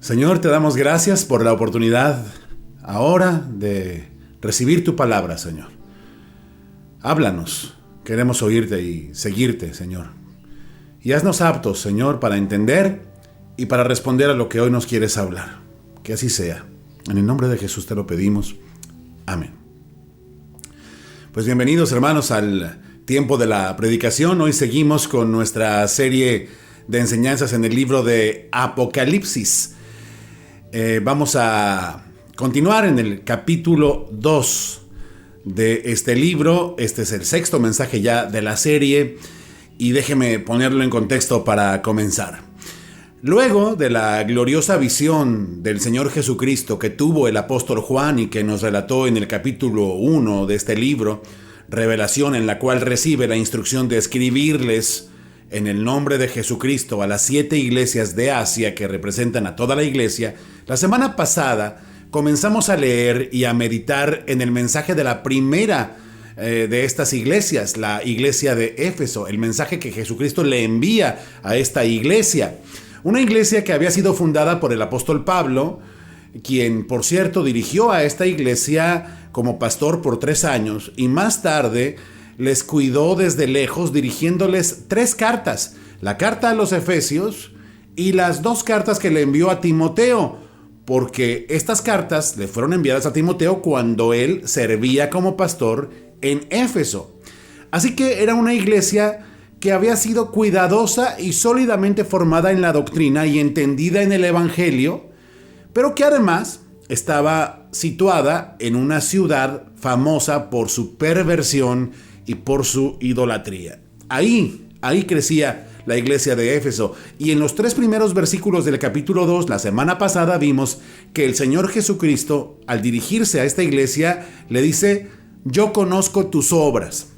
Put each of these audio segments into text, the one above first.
Señor, te damos gracias por la oportunidad ahora de recibir tu palabra, Señor. Háblanos, queremos oírte y seguirte, Señor. Y haznos aptos, Señor, para entender y para responder a lo que hoy nos quieres hablar. Que así sea. En el nombre de Jesús te lo pedimos. Amén. Pues bienvenidos, hermanos, al tiempo de la predicación. Hoy seguimos con nuestra serie de enseñanzas en el libro de Apocalipsis. Vamos a continuar en el capítulo 2 de este libro. Este es el sexto mensaje ya de la serie y déjeme ponerlo en contexto para comenzar. Luego de la gloriosa visión del Señor Jesucristo que tuvo el apóstol Juan y que nos relató en el capítulo 1 de este libro, revelación en la cual recibe la instrucción de escribirles en el nombre de Jesucristo a las 7 iglesias de Asia que representan a toda la iglesia, la semana pasada comenzamos a leer y a meditar en el mensaje de la primera de estas iglesias, la iglesia de Éfeso, el mensaje que Jesucristo le envía a esta iglesia. Una iglesia que había sido fundada por el apóstol Pablo, quien, por cierto, dirigió a esta iglesia como pastor por 3 años y más tarde les cuidó desde lejos dirigiéndoles 3 cartas, la carta a los Efesios y las 2 cartas que le envió a Timoteo, porque estas cartas le fueron enviadas a Timoteo cuando él servía como pastor en Éfeso. Así que era una iglesia que había sido cuidadosa y sólidamente formada en la doctrina y entendida en el Evangelio, pero que además estaba situada en una ciudad famosa por su perversión y por su idolatría. Ahí crecía la iglesia de Éfeso. Y en los 3 primeros versículos del capítulo 2, la semana pasada vimos que el Señor Jesucristo, al dirigirse a esta iglesia, le dice: yo conozco tus obras.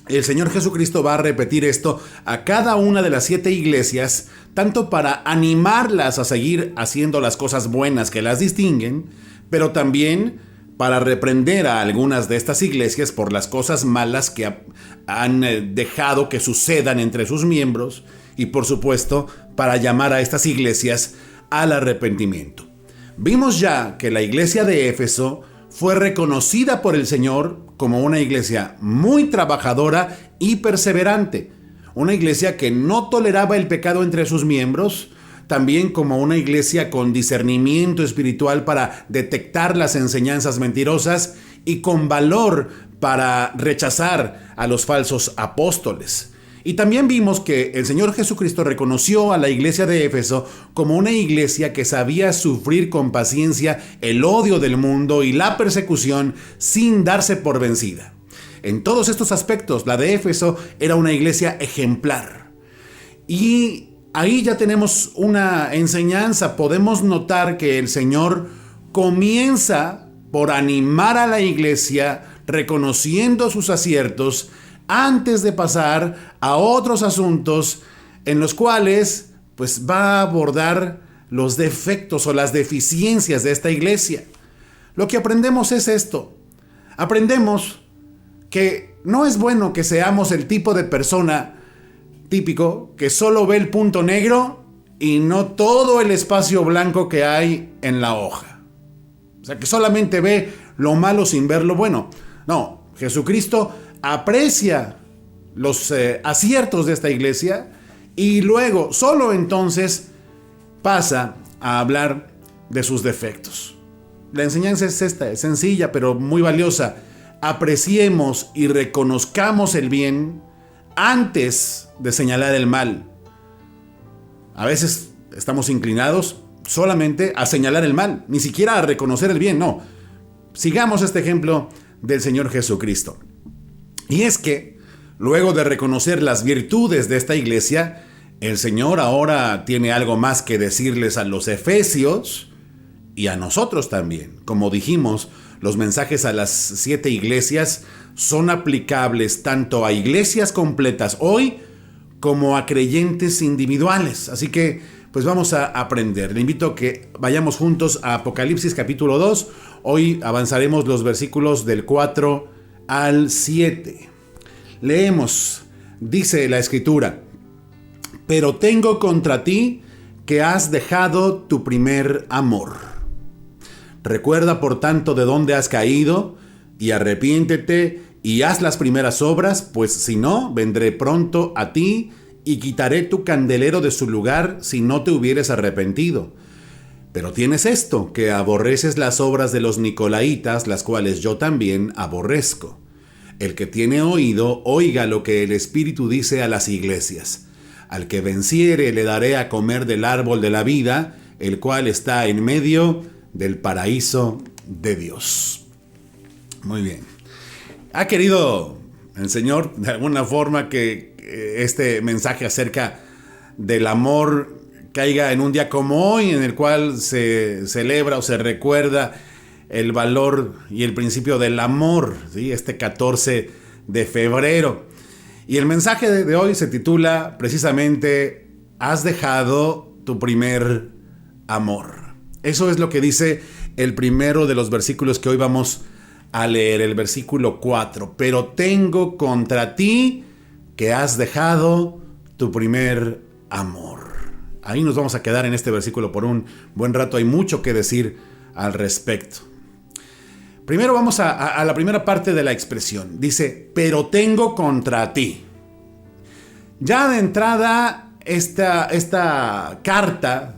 El Señor Jesucristo va a repetir esto a cada una de las 7 iglesias, tanto para animarlas a seguir haciendo las cosas buenas que las distinguen, pero también para reprender a algunas de estas iglesias por las cosas malas que han dejado que sucedan entre sus miembros y, por supuesto, para llamar a estas iglesias al arrepentimiento. Vimos ya que la iglesia de Éfeso fue reconocida por el Señor como una iglesia muy trabajadora y perseverante, una iglesia que no toleraba el pecado entre sus miembros, también como una iglesia con discernimiento espiritual para detectar las enseñanzas mentirosas y con valor para rechazar a los falsos apóstoles. Y también vimos que el Señor Jesucristo reconoció a la iglesia de Éfeso como una iglesia que sabía sufrir con paciencia el odio del mundo y la persecución sin darse por vencida. En todos estos aspectos, la de Éfeso era una iglesia ejemplar. Y ahí ya tenemos una enseñanza. Podemos notar que el Señor comienza por animar a la iglesia reconociendo sus aciertos antes de pasar a otros asuntos en los cuales pues va a abordar los defectos o las deficiencias de esta iglesia. Lo que aprendemos es esto. Aprendemos que no es bueno que seamos el tipo de persona típico que solo ve el punto negro y no todo el espacio blanco que hay en la hoja. O sea, que solamente ve lo malo sin ver lo bueno. No, Jesucristo aprecia los aciertos de esta iglesia y luego, solo entonces, pasa a hablar de sus defectos. La enseñanza es esta, es sencilla pero muy valiosa. Apreciemos y reconozcamos el bien antes de señalar el mal. A veces estamos inclinados solamente a señalar el mal, ni siquiera a reconocer el bien, no. Sigamos este ejemplo del Señor Jesucristo. Y es que, luego de reconocer las virtudes de esta iglesia, el Señor ahora tiene algo más que decirles a los efesios y a nosotros también. Como dijimos, los mensajes a las 7 iglesias son aplicables tanto a iglesias completas hoy como a creyentes individuales. Así que, pues vamos a aprender. Le invito a que vayamos juntos a Apocalipsis capítulo 2. Hoy avanzaremos los versículos del 4 al 7. Leemos, dice la Escritura: pero tengo contra ti que has dejado tu primer amor. Recuerda, por tanto, de dónde has caído, y arrepiéntete y haz las primeras obras, pues si no, vendré pronto a ti y quitaré tu candelero de su lugar si no te hubieres arrepentido. Pero tienes esto, que aborreces las obras de los nicolaítas, las cuales yo también aborrezco. El que tiene oído, oiga lo que el Espíritu dice a las iglesias. Al que venciere le daré a comer del árbol de la vida, el cual está en medio del paraíso de Dios. Muy bien. ¿Ha querido el Señor de alguna forma que este mensaje acerca del amor caiga en un día como hoy, en el cual se celebra o se recuerda el valor y el principio del amor, ¿sí? Este 14 de febrero. Y el mensaje de hoy se titula precisamente ¿Has dejado tu primer amor? Eso es lo que dice el primero de los versículos que hoy vamos a leer, el versículo 4. Pero tengo contra ti que has dejado tu primer amor. Ahí nos vamos a quedar en este versículo por un buen rato. Hay mucho que decir al respecto. Primero vamos a la primera parte de la expresión. Dice, pero tengo contra ti. Ya de entrada, esta carta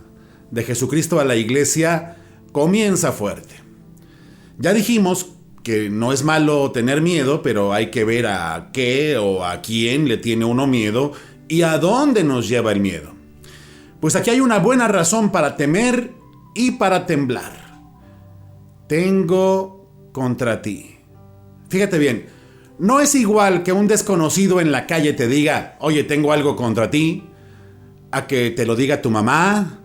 de Jesucristo a la iglesia comienza fuerte. Ya dijimos que no es malo tener miedo, pero hay que ver a qué o a quién le tiene uno miedo y a dónde nos lleva el miedo. Pues aquí hay una buena razón para temer y para temblar. Tengo contra ti. Fíjate bien, no es igual que un desconocido en la calle te diga, oye, tengo algo contra ti, a que te lo diga tu mamá,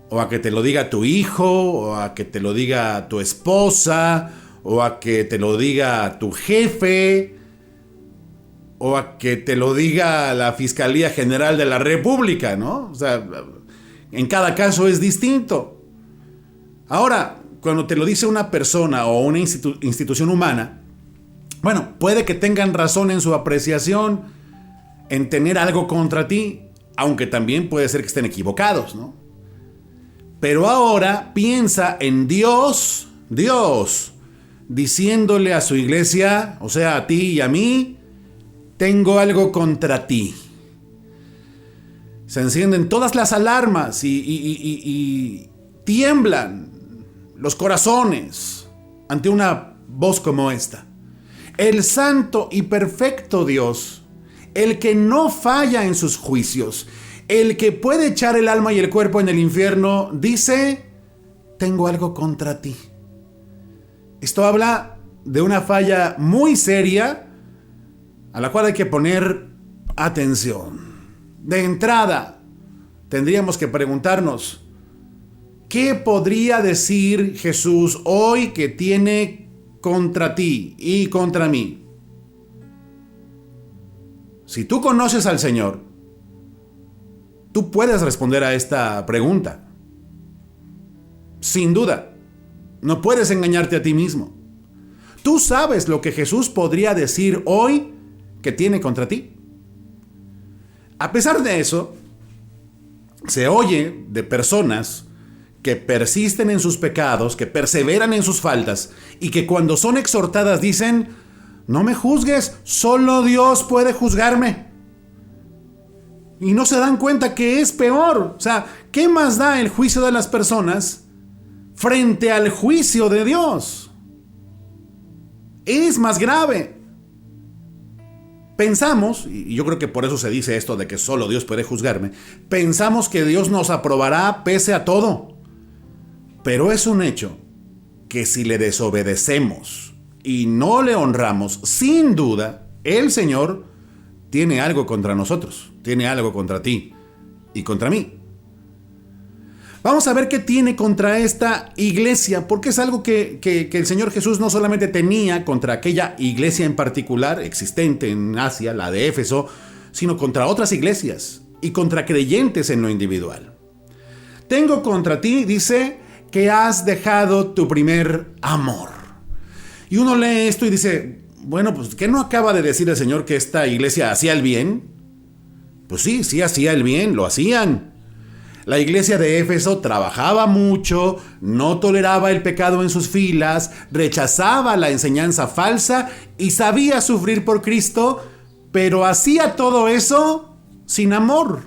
o a que te lo diga tu hijo, o a que te lo diga tu esposa, o a que te lo diga tu jefe, o a que te lo diga la Fiscalía General de la República, ¿no? O sea, en cada caso es distinto. Ahora, cuando te lo dice una persona o una institución humana, bueno, puede que tengan razón en su apreciación, en tener algo contra ti, aunque también puede ser que estén equivocados, ¿no? Pero ahora piensa en Dios, diciéndole a su iglesia, o sea, a ti y a mí, tengo algo contra ti. Se encienden todas las alarmas y tiemblan los corazones ante una voz como esta. El santo y perfecto Dios, el que no falla en sus juicios, el que puede echar el alma y el cuerpo en el infierno, dice, tengo algo contra ti. Esto habla de una falla muy seria a la cual hay que poner atención. De entrada, tendríamos que preguntarnos, ¿qué podría decir Jesús hoy que tiene contra ti y contra mí? Si tú conoces al Señor, tú puedes responder a esta pregunta. Sin duda, no puedes engañarte a ti mismo. Tú sabes lo que Jesús podría decir hoy que tiene contra ti. A pesar de eso, se oye de personas que persisten en sus pecados, que perseveran en sus faltas y que cuando son exhortadas dicen, no me juzgues, solo Dios puede juzgarme. Y no se dan cuenta que es peor. O sea, ¿qué más da el juicio de las personas frente al juicio de Dios? Es más grave. Pensamos, y yo creo que por eso se dice esto de que solo Dios puede juzgarme, pensamos que Dios nos aprobará pese a todo. Pero es un hecho que si le desobedecemos y no le honramos, sin duda, el Señor tiene algo contra nosotros, tiene algo contra ti y contra mí. Vamos a ver qué tiene contra esta iglesia, porque es algo que el Señor Jesús no solamente tenía contra aquella iglesia en particular, existente en Asia, la de Éfeso, sino contra otras iglesias y contra creyentes en lo individual. Tengo contra ti, dice, que has dejado tu primer amor. Y uno lee esto y dice, bueno, pues ¿qué no acaba de decir el Señor que esta iglesia hacía el bien? Pues sí hacía el bien, lo hacían. La iglesia de Éfeso trabajaba mucho, no toleraba el pecado en sus filas, rechazaba la enseñanza falsa y sabía sufrir por Cristo, pero hacía todo eso sin amor.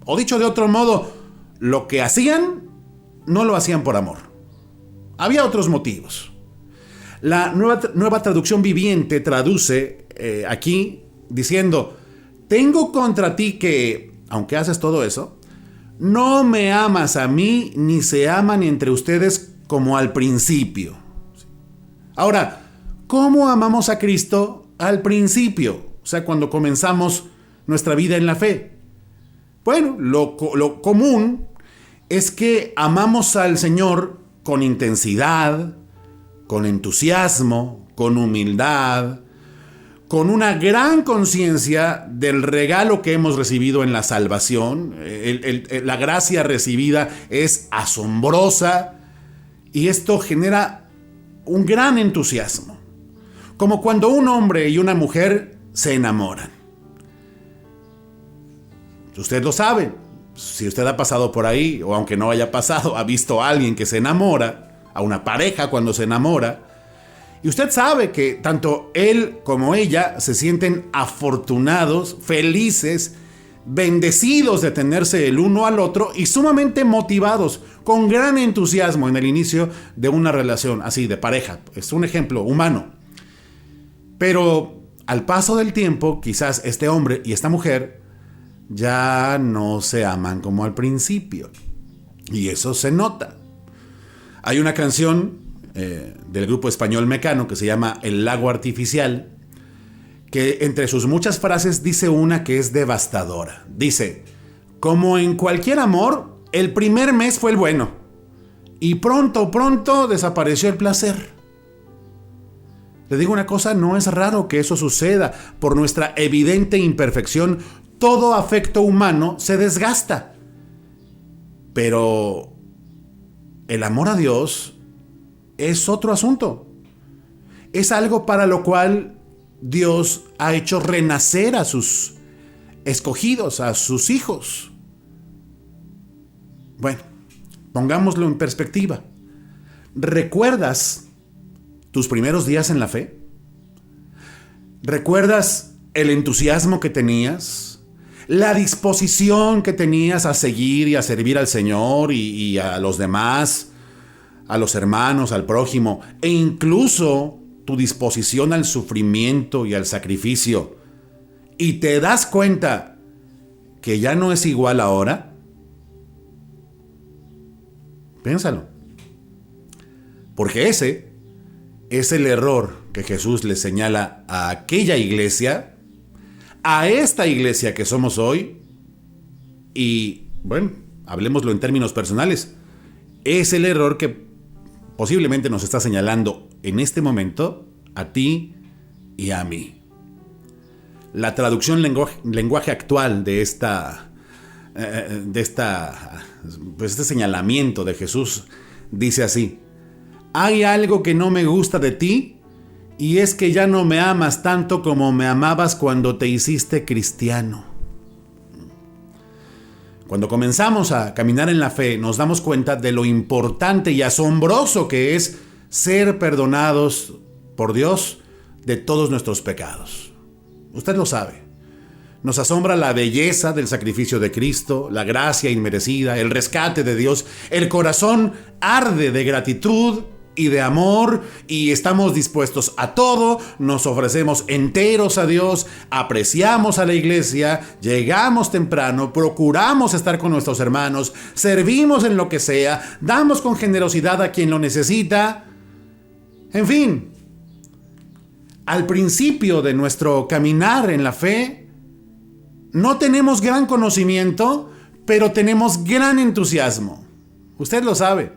O dicho de otro modo, lo que hacían no lo hacían por amor. Había otros motivos. La nueva traducción viviente traduce aquí diciendo: tengo contra ti que, aunque haces todo eso, no me amas a mí, ni se aman entre ustedes como al principio. Ahora, ¿cómo amamos a Cristo al principio? O sea, cuando comenzamos nuestra vida en la fe. Bueno, lo común es que amamos al Señor con intensidad, con entusiasmo, con humildad, con una gran conciencia del regalo que hemos recibido en la salvación. La gracia recibida es asombrosa y esto genera un gran entusiasmo. Como cuando un hombre y una mujer se enamoran. Usted lo sabe. Si usted ha pasado por ahí, o aunque no haya pasado, ha visto a alguien que se enamora, a una pareja cuando se enamora, y usted sabe que tanto él como ella se sienten afortunados, felices, bendecidos de tenerse el uno al otro y sumamente motivados, con gran entusiasmo en el inicio de una relación así de pareja. Es un ejemplo humano. Pero al paso del tiempo, quizás este hombre y esta mujer ya no se aman como al principio. Y eso se nota. Hay una canción del grupo español Mecano que se llama El lago artificial, que entre sus muchas frases dice una que es devastadora. Dice: como en cualquier amor, el primer mes fue el bueno y pronto desapareció el placer. Le digo una cosa, no es raro que eso suceda. Por nuestra evidente imperfección, todo afecto humano se desgasta. Pero el amor a Dios es otro asunto. Es algo para lo cual Dios ha hecho renacer a sus escogidos, a sus hijos. Bueno, pongámoslo en perspectiva. ¿Recuerdas tus primeros días en la fe? ¿Recuerdas el entusiasmo que tenías? ¿La disposición que tenías a seguir y a servir al Señor y a los demás? A los hermanos, al prójimo, e incluso tu disposición al sufrimiento y al sacrificio, y te das cuenta que ya no es igual ahora. Piénsalo. Porque ese es el error que Jesús le señala a aquella iglesia, a esta iglesia que somos hoy, y bueno, hablemoslo en términos personales, es el error que posiblemente nos está señalando en este momento a ti y a mí. La traducción lenguaje actual de este señalamiento de Jesús dice así: hay algo que no me gusta de ti, y es que ya no me amas tanto como me amabas cuando te hiciste cristiano. Cuando comenzamos a caminar en la fe, nos damos cuenta de lo importante y asombroso que es ser perdonados por Dios de todos nuestros pecados. Usted lo sabe. Nos asombra la belleza del sacrificio de Cristo, la gracia inmerecida, el rescate de Dios. El corazón arde de gratitud y de amor, y estamos dispuestos a todo, nos ofrecemos enteros a Dios, apreciamos a la iglesia, llegamos temprano, procuramos estar con nuestros hermanos, servimos en lo que sea, damos con generosidad a quien lo necesita. En fin, al principio de nuestro caminar en la fe, no tenemos gran conocimiento, pero tenemos gran entusiasmo. Usted lo sabe.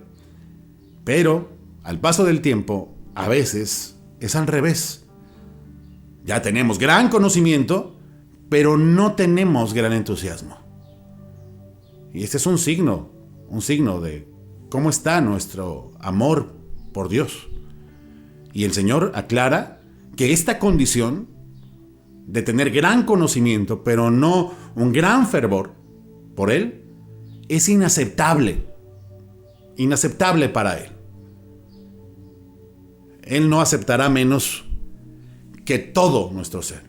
Pero al paso del tiempo, a veces es al revés. Ya tenemos gran conocimiento, pero no tenemos gran entusiasmo. Y este es un signo de cómo está nuestro amor por Dios. Y el Señor aclara que esta condición de tener gran conocimiento, pero no un gran fervor por Él, es inaceptable. Inaceptable para Él. Él no aceptará menos que todo nuestro ser.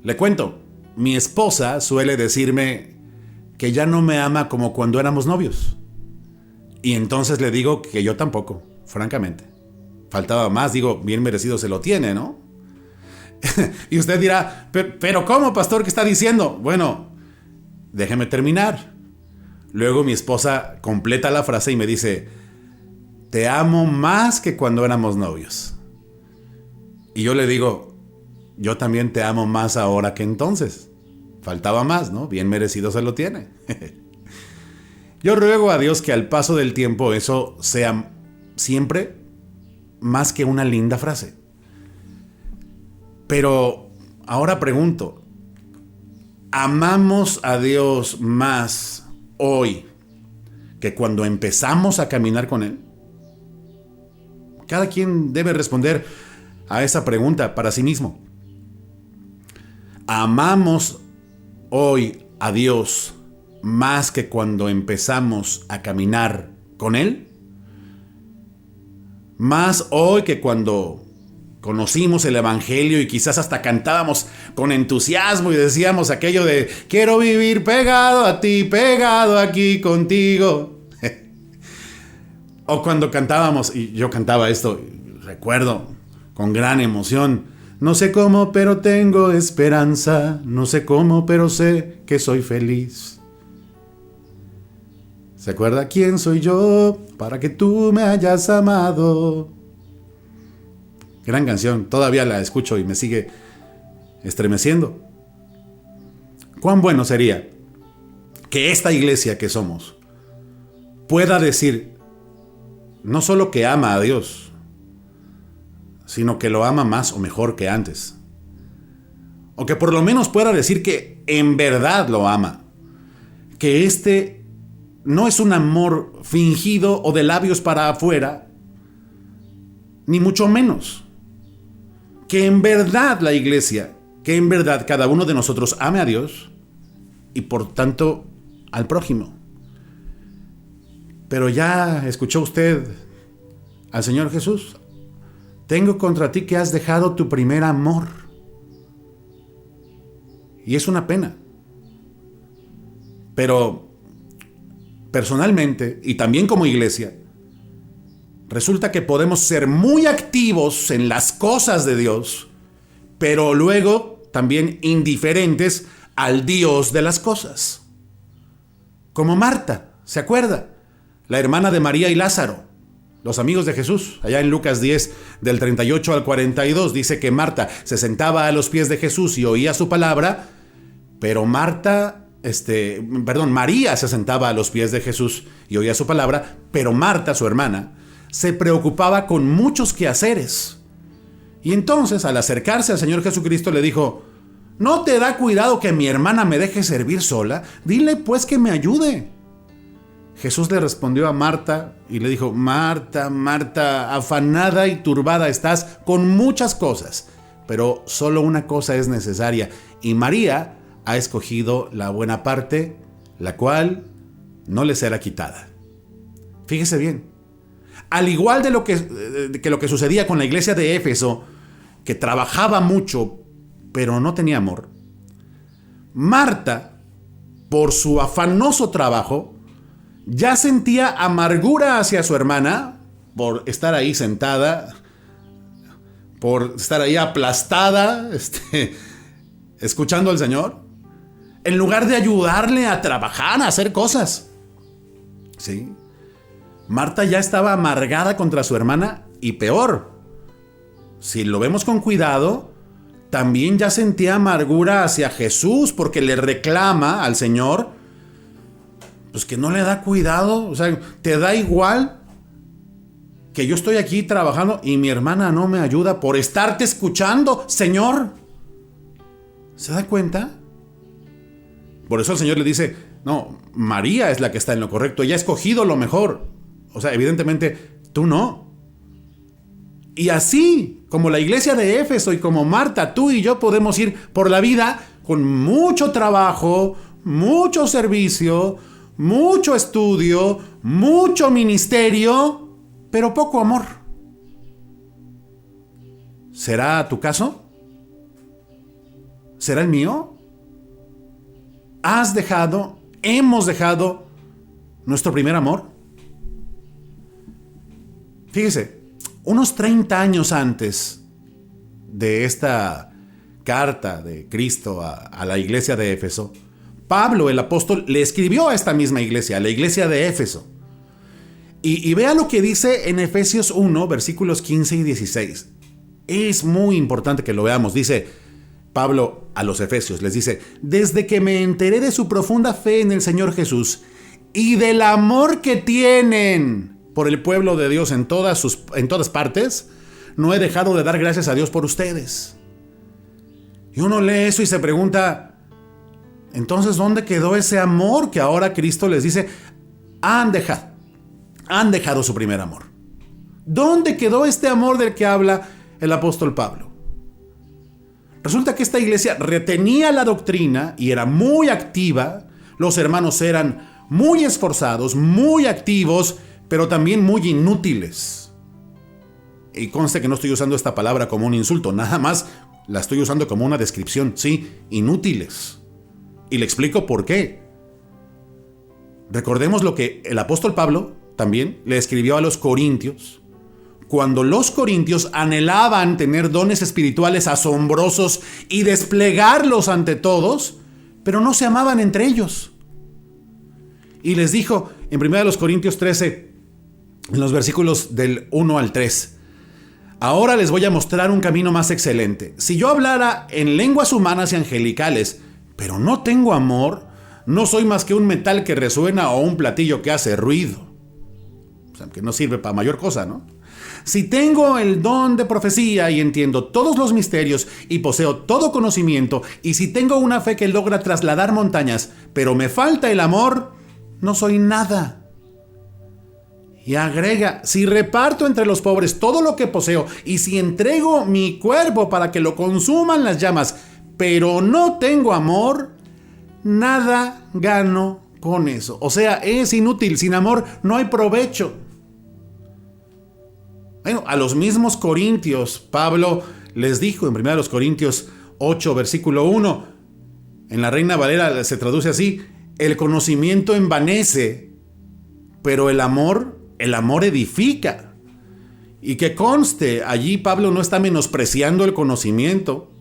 Le cuento, mi esposa suele decirme que ya no me ama como cuando éramos novios. Y entonces le digo que yo tampoco, francamente. Faltaba más, digo, bien merecido se lo tiene, ¿no? Y usted dirá, pero ¿cómo, pastor? ¿Qué está diciendo? Bueno, déjeme terminar. Luego mi esposa completa la frase y me dice, te amo más que cuando éramos novios. Y yo le digo, yo también te amo más ahora que entonces. Faltaba más, ¿no? Bien merecido se lo tiene. Yo ruego a Dios que al paso del tiempo eso sea siempre más que una linda frase. Pero ahora pregunto, ¿amamos a Dios más hoy que cuando empezamos a caminar con Él? Cada quien debe responder a esa pregunta para sí mismo. ¿Amamos hoy a Dios más que cuando empezamos a caminar con Él? ¿Más hoy que cuando conocimos el Evangelio y quizás hasta cantábamos con entusiasmo y decíamos aquello de quiero vivir pegado a ti, pegado aquí contigo? O cuando cantábamos, y yo cantaba esto, recuerdo con gran emoción, no sé cómo pero tengo esperanza, no sé cómo pero sé que soy feliz. ¿Se acuerda quién soy yo para que tú me hayas amado? Gran canción, todavía la escucho y me sigue estremeciendo. Cuán bueno sería que esta iglesia que somos pueda decir no solo que ama a Dios, sino que lo ama más o mejor que antes. O que por lo menos pueda decir que en verdad lo ama. Que este no es un amor fingido o de labios para afuera, ni mucho menos. Que en verdad la iglesia, que en verdad cada uno de nosotros ame a Dios y por tanto al prójimo. Pero ya escuchó usted al Señor Jesús. Tengo contra ti que has dejado tu primer amor. Y es una pena. Pero personalmente y también como iglesia, resulta que podemos ser muy activos en las cosas de Dios, pero luego también indiferentes al Dios de las cosas. Como Marta, ¿se acuerda? La hermana de María y Lázaro, los amigos de Jesús. Allá en Lucas 10, del 38 al 42, dice que Marta se sentaba a los pies de Jesús y oía su palabra, pero María se sentaba a los pies de Jesús y oía su palabra, pero Marta, su hermana, se preocupaba con muchos quehaceres. Y entonces, al acercarse al Señor Jesucristo, le dijo, ¿no te da cuidado que mi hermana me deje servir sola? Dile pues que me ayude. Jesús le respondió a Marta y le dijo, Marta, Marta, afanada y turbada estás con muchas cosas, pero solo una cosa es necesaria, y María ha escogido la buena parte, la cual no le será quitada. Fíjese bien. Al igual de lo que sucedía con la iglesia de Éfeso, que trabajaba mucho, pero no tenía amor, Marta, por su afanoso trabajo, ya sentía amargura hacia su hermana por estar ahí sentada, por estar ahí aplastada, escuchando al Señor, en lugar de ayudarle a trabajar, a hacer cosas. ¿Sí? Marta ya estaba amargada contra su hermana y peor, si lo vemos con cuidado, también ya sentía amargura hacia Jesús porque le reclama al Señor pues que no le da cuidado. O sea, te da igual que yo estoy aquí trabajando y mi hermana no me ayuda por estarte escuchando, Señor. ¿Se da cuenta? Por eso el Señor le dice, no, María es la que está en lo correcto, ella ha escogido lo mejor. O sea, evidentemente, tú no. Y así, como la iglesia de Éfeso y como Marta, tú y yo podemos ir por la vida con mucho trabajo, mucho servicio, mucho estudio, mucho ministerio, pero poco amor. ¿Será tu caso? ¿Será el mío? ¿Hemos dejado nuestro primer amor? Fíjese, unos 30 años antes de esta carta de Cristo a la iglesia de Éfeso, Pablo, el apóstol, le escribió a esta misma iglesia, a la iglesia de Éfeso. Y vea lo que dice en Efesios 1, versículos 15 y 16. Es muy importante que lo veamos. Dice Pablo a los Efesios, les dice: desde que me enteré de su profunda fe en el Señor Jesús y del amor que tienen por el pueblo de Dios en todas partes, no he dejado de dar gracias a Dios por ustedes. Y uno lee eso y se pregunta, entonces, ¿dónde quedó ese amor que ahora Cristo les dice han dejado su primer amor? ¿Dónde quedó este amor del que habla el apóstol Pablo? Resulta que esta iglesia retenía la doctrina y era muy activa. Los hermanos eran muy esforzados, muy activos, pero también muy inútiles. Y conste que no estoy usando esta palabra como un insulto, nada más la estoy usando como una descripción. Sí, inútiles. Y le explico por qué. Recordemos lo que el apóstol Pablo también le escribió a los corintios, cuando los corintios anhelaban tener dones espirituales asombrosos y desplegarlos ante todos, pero no se amaban entre ellos. Y les dijo en 1 Corintios 13, en los versículos del 1 al 3, ahora les voy a mostrar un camino más excelente. Si yo hablara en lenguas humanas y angelicales, pero no tengo amor, no soy más que un metal que resuena o un platillo que hace ruido. O sea, que no sirve para mayor cosa, ¿no? Si tengo el don de profecía y entiendo todos los misterios y poseo todo conocimiento, y si tengo una fe que logra trasladar montañas, pero me falta el amor, no soy nada. Y agrega, si reparto entre los pobres todo lo que poseo, y si entrego mi cuerpo para que lo consuman las llamas, pero no tengo amor, nada gano con eso. O sea, es inútil. Sin amor no hay provecho. Bueno, a los mismos corintios, Pablo les dijo en 1 Corintios 8, versículo 1, en la Reina Valera se traduce así: el conocimiento envanece, pero el amor edifica. Y que conste, allí Pablo no está menospreciando el conocimiento,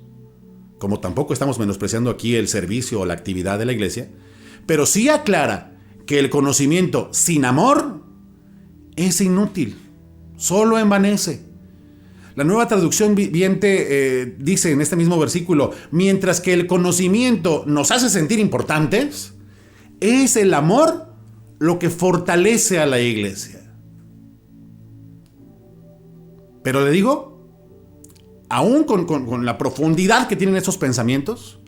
como tampoco estamos menospreciando aquí el servicio o la actividad de la iglesia, pero sí aclara que el conocimiento sin amor es inútil, solo envanece. La Nueva Traducción Viviente dice en este mismo versículo: mientras que el conocimiento nos hace sentir importantes, es el amor lo que fortalece a la iglesia. Pero le digo, aún con la profundidad que tienen esos pensamientos,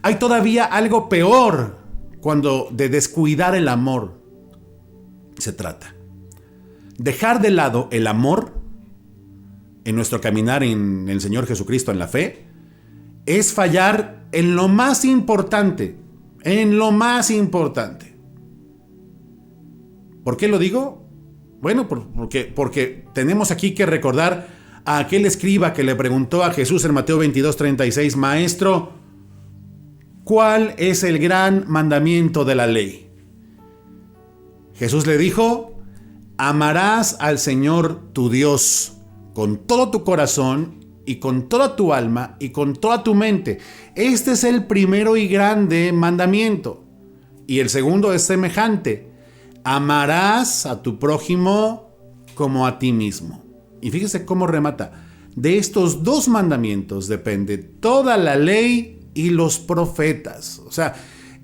hay todavía algo peor cuando de descuidar el amor se trata. Dejar de lado el amor en nuestro caminar en el Señor Jesucristo, en la fe, es fallar en lo más importante, ¿Por qué lo digo? Bueno, porque tenemos aquí que recordar a aquel escriba que le preguntó a Jesús en Mateo 22:36, Maestro, ¿cuál es el gran mandamiento de la ley? Jesús le dijo: amarás al Señor tu Dios con todo tu corazón y con toda tu alma y con toda tu mente. Este es el primero y grande mandamiento. Y el segundo es semejante: amarás a tu prójimo como a ti mismo. Y fíjese cómo remata: de estos dos mandamientos depende toda la ley y los profetas. O sea,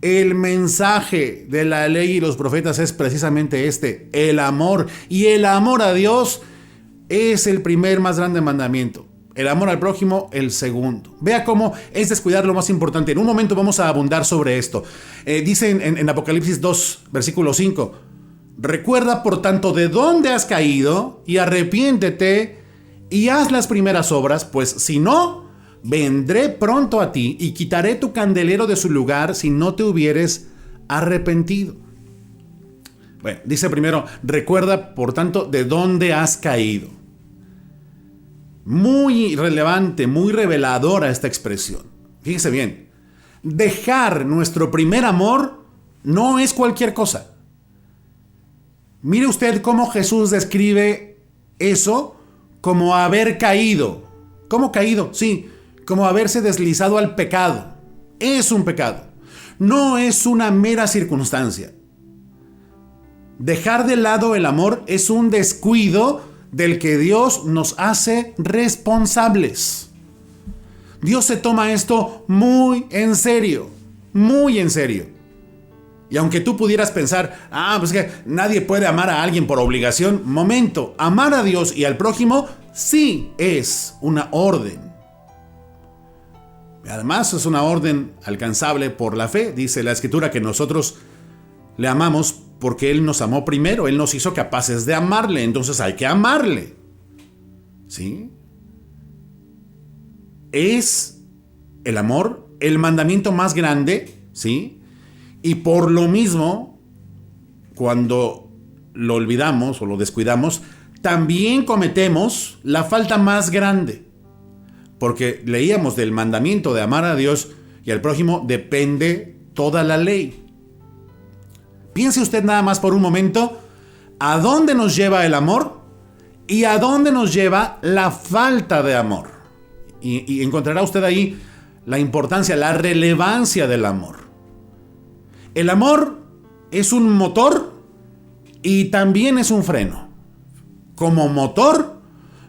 el mensaje de la ley y los profetas es precisamente el amor. Y el amor a Dios es el primer más grande mandamiento. El amor al prójimo, el segundo. Vea cómo es descuidar lo más importante. En un momento vamos a abundar sobre esto. Dice en Apocalipsis 2, versículo 5, recuerda por tanto de dónde has caído y arrepiéntete y haz las primeras obras, pues si no, vendré pronto a ti y quitaré tu candelero de su lugar si no te hubieres arrepentido. Bueno, dice primero, recuerda, por tanto, de dónde has caído. Muy relevante, muy reveladora esta expresión. Fíjese bien, dejar nuestro primer amor no es cualquier cosa. Mire usted cómo Jesús describe eso como haber caído. ¿Cómo caído? Sí, como haberse deslizado al pecado. Es un pecado. No es una mera circunstancia. Dejar de lado el amor es un descuido del que Dios nos hace responsables. Dios se toma esto muy en serio, muy en serio. Y aunque tú pudieras pensar, pues que nadie puede amar a alguien por obligación, momento, amar a Dios y al prójimo sí es una orden. Además es una orden alcanzable por la fe. Dice la Escritura que nosotros le amamos porque Él nos amó primero. Él nos hizo capaces de amarle, entonces hay que amarle. ¿Sí? Es el amor el mandamiento más grande, ¿sí? Y por lo mismo, cuando lo olvidamos o lo descuidamos, también cometemos la falta más grande. Porque leíamos del mandamiento de amar a Dios y al prójimo depende toda la ley. Piense usted nada más por un momento a dónde nos lleva el amor y a dónde nos lleva la falta de amor. Y encontrará usted ahí la importancia, la relevancia del amor. El amor es un motor y también es un freno. Como motor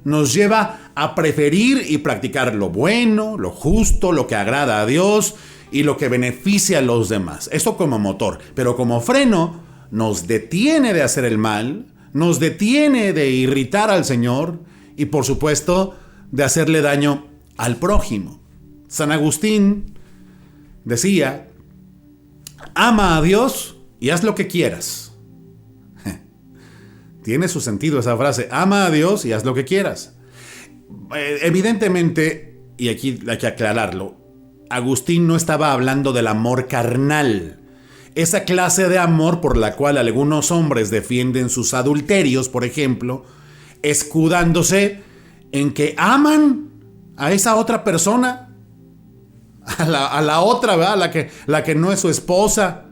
nos lleva a preferir y practicar lo bueno, lo justo, lo que agrada a Dios y lo que beneficia a los demás. Esto como motor, pero como freno nos detiene de hacer el mal, nos detiene de irritar al Señor y por supuesto de hacerle daño al prójimo. San Agustín decía, ama a Dios y haz lo que quieras. Tiene su sentido esa frase, ama a Dios y haz lo que quieras. Evidentemente, y aquí hay que aclararlo, Agustín no estaba hablando del amor carnal, esa clase de amor por la cual algunos hombres defienden sus adulterios, por ejemplo, escudándose en que aman a esa otra persona, a la otra, ¿verdad? La que no es su esposa.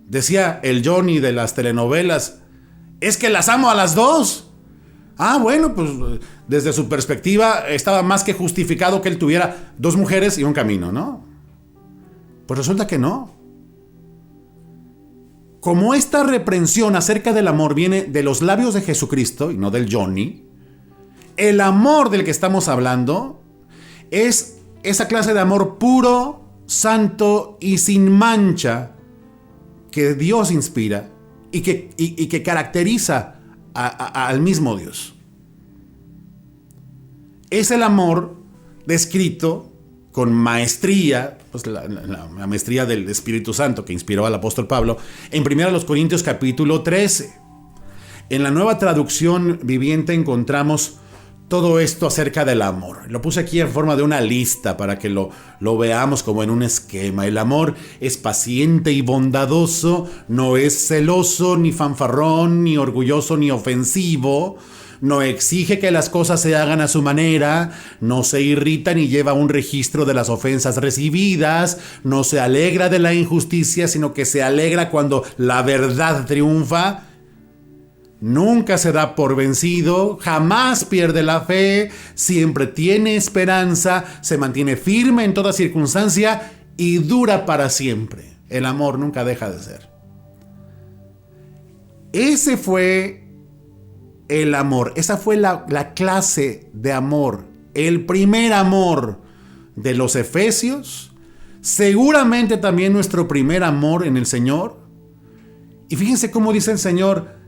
Decía el Johnny de las telenovelas, es que las amo a las dos. Bueno, pues desde su perspectiva estaba más que justificado que él tuviera dos mujeres y un camino, ¿no? Pues resulta que no. Como esta reprensión acerca del amor viene de los labios de Jesucristo y no del Johnny, el amor del que estamos hablando es esa clase de amor puro, santo y sin mancha que Dios inspira y que caracteriza al mismo Dios. Es el amor descrito con maestría, pues la maestría del Espíritu Santo que inspiró al apóstol Pablo en 1 Corintios capítulo 13. En la Nueva Traducción Viviente encontramos todo esto acerca del amor. Lo puse aquí en forma de una lista para que lo veamos como en un esquema. El amor es paciente y bondadoso, no es celoso, ni fanfarrón, ni orgulloso, ni ofensivo. No exige que las cosas se hagan a su manera, no se irrita ni lleva un registro de las ofensas recibidas, no se alegra de la injusticia, sino que se alegra cuando la verdad triunfa. Nunca se da por vencido, jamás pierde la fe, siempre tiene esperanza, se mantiene firme en toda circunstancia y dura para siempre. El amor nunca deja de ser. Ese fue el amor, esa fue la clase de amor, el primer amor de los Efesios, seguramente también nuestro primer amor en el Señor. Y fíjense cómo dice el Señor,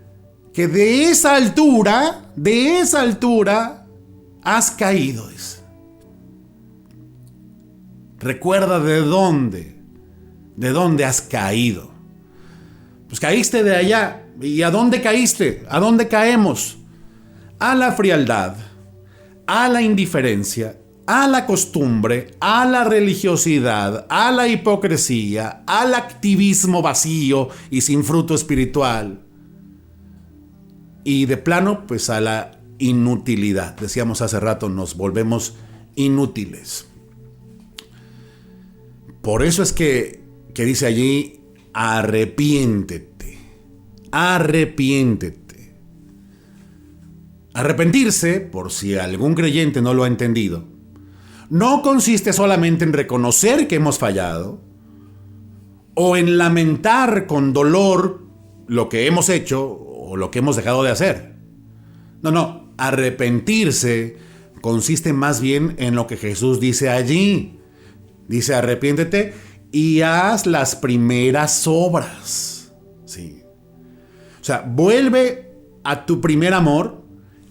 que de esa altura has caído. Recuerda de dónde has caído. Pues caíste de allá. ¿Y a dónde caíste? ¿A dónde caemos? A la frialdad, a la indiferencia, a la costumbre, a la religiosidad, a la hipocresía, al activismo vacío y sin fruto espiritual. Y de plano, pues a la inutilidad. Decíamos hace rato, nos volvemos inútiles. Por eso es que dice allí, arrepiéntete, arrepiéntete. Arrepentirse, por si algún creyente no lo ha entendido, no consiste solamente en reconocer que hemos fallado o en lamentar con dolor lo que hemos hecho o lo que hemos dejado de hacer. No, arrepentirse consiste más bien en lo que Jesús dice allí. Dice, arrepiéntete y haz las primeras obras. Sí. O sea, vuelve a tu primer amor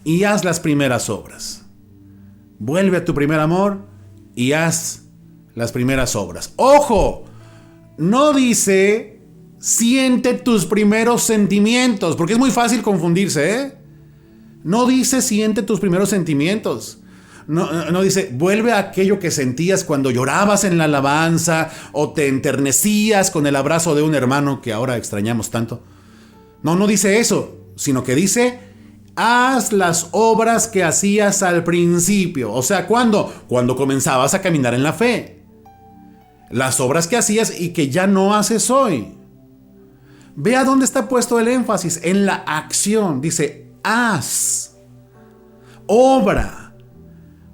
y haz las primeras obras. Vuelve a tu primer amor y haz las primeras obras. ¡Ojo! No dice siente tus primeros sentimientos, porque es muy fácil confundirse, ¿eh? No dice siente tus primeros sentimientos. No dice vuelve a aquello que sentías cuando llorabas en la alabanza o te enternecías con el abrazo de un hermano que ahora extrañamos tanto. No dice eso, sino que dice haz las obras que hacías al principio. O sea, ¿cuándo? Cuando comenzabas a caminar en la fe. Las obras que hacías y que ya no haces hoy. Vea dónde está puesto el énfasis, en la acción. Dice, haz, obra.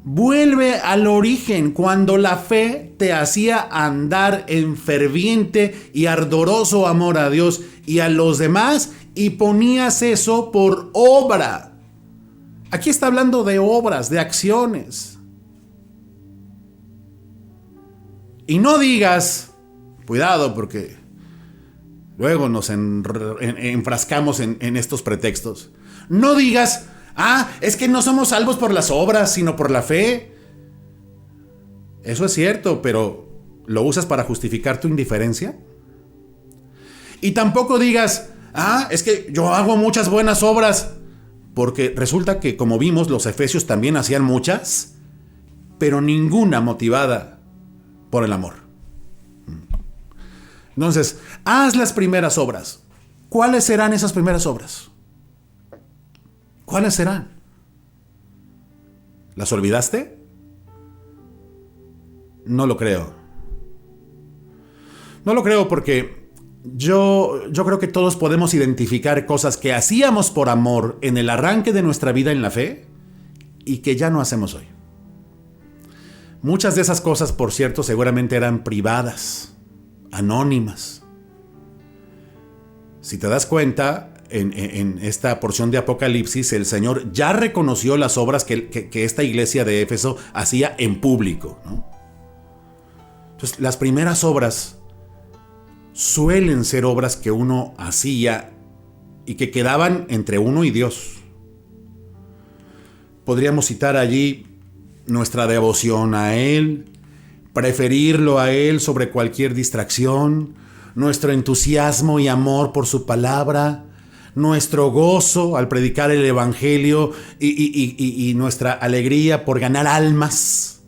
Vuelve al origen, cuando la fe te hacía andar en ferviente y ardoroso amor a Dios y a los demás, y ponías eso por obra. Aquí está hablando de obras, de acciones. Y no digas, cuidado, porque luego nos enfrascamos en estos pretextos. No digas, es que no somos salvos por las obras, sino por la fe. Eso es cierto, pero ¿lo usas para justificar tu indiferencia? Y tampoco digas, es que yo hago muchas buenas obras, porque resulta que, como vimos, los efesios también hacían muchas, pero ninguna motivada por el amor. Entonces, haz las primeras obras. ¿Cuáles serán esas primeras obras? ¿Cuáles serán? ¿Las olvidaste? No lo creo. No lo creo porque yo creo que todos podemos identificar cosas que hacíamos por amor en el arranque de nuestra vida en la fe y que ya no hacemos hoy. Muchas de esas cosas, por cierto, seguramente eran privadas, anónimas. Si te das cuenta, en esta porción de Apocalipsis, el Señor ya reconoció las obras que esta iglesia de Éfeso hacía en público, ¿no? Entonces, las primeras obras suelen ser obras que uno hacía y que quedaban entre uno y Dios. Podríamos citar allí nuestra devoción a Él, preferirlo a Él sobre cualquier distracción, nuestro entusiasmo y amor por su palabra, nuestro gozo al predicar el Evangelio y nuestra alegría por ganar almas.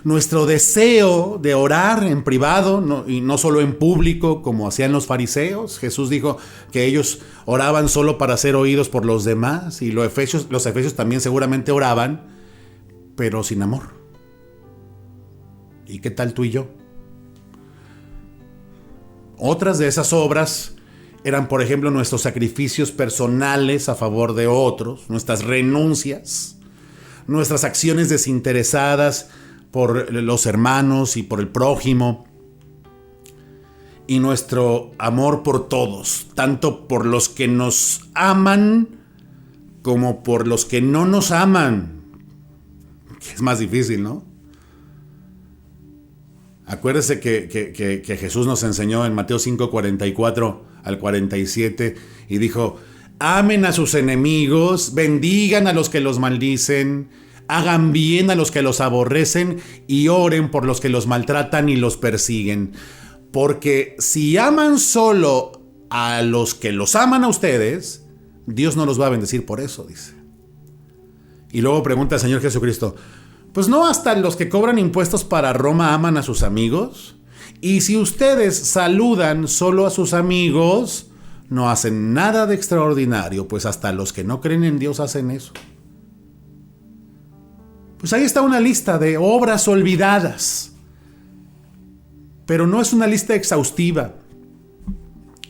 Nuestro deseo de orar en privado y no solo en público como hacían los fariseos. Jesús dijo que ellos oraban solo para ser oídos por los demás, y los efesios también seguramente oraban, pero sin amor. ¿Y qué tal tú y yo? Otras de esas obras eran, por ejemplo, nuestros sacrificios personales a favor de otros, nuestras renuncias, nuestras acciones desinteresadas por los hermanos y por el prójimo, y nuestro amor por todos, tanto por los que nos aman como por los que no nos aman, que es más difícil, ¿no? Acuérdese que Jesús nos enseñó en Mateo 5:44 al 47 y dijo: amen a sus enemigos, bendigan a los que los maldicen, hagan bien a los que los aborrecen y oren por los que los maltratan y los persiguen. Porque si aman solo a los que los aman a ustedes, Dios no los va a bendecir por eso, dice. Y luego pregunta al Señor Jesucristo: Pues no hasta los que cobran impuestos para Roma aman a sus amigos. Y si ustedes saludan solo a sus amigos, no hacen nada de extraordinario, pues hasta los que no creen en Dios hacen eso. Pues ahí está una lista de obras olvidadas. Pero no es una lista exhaustiva.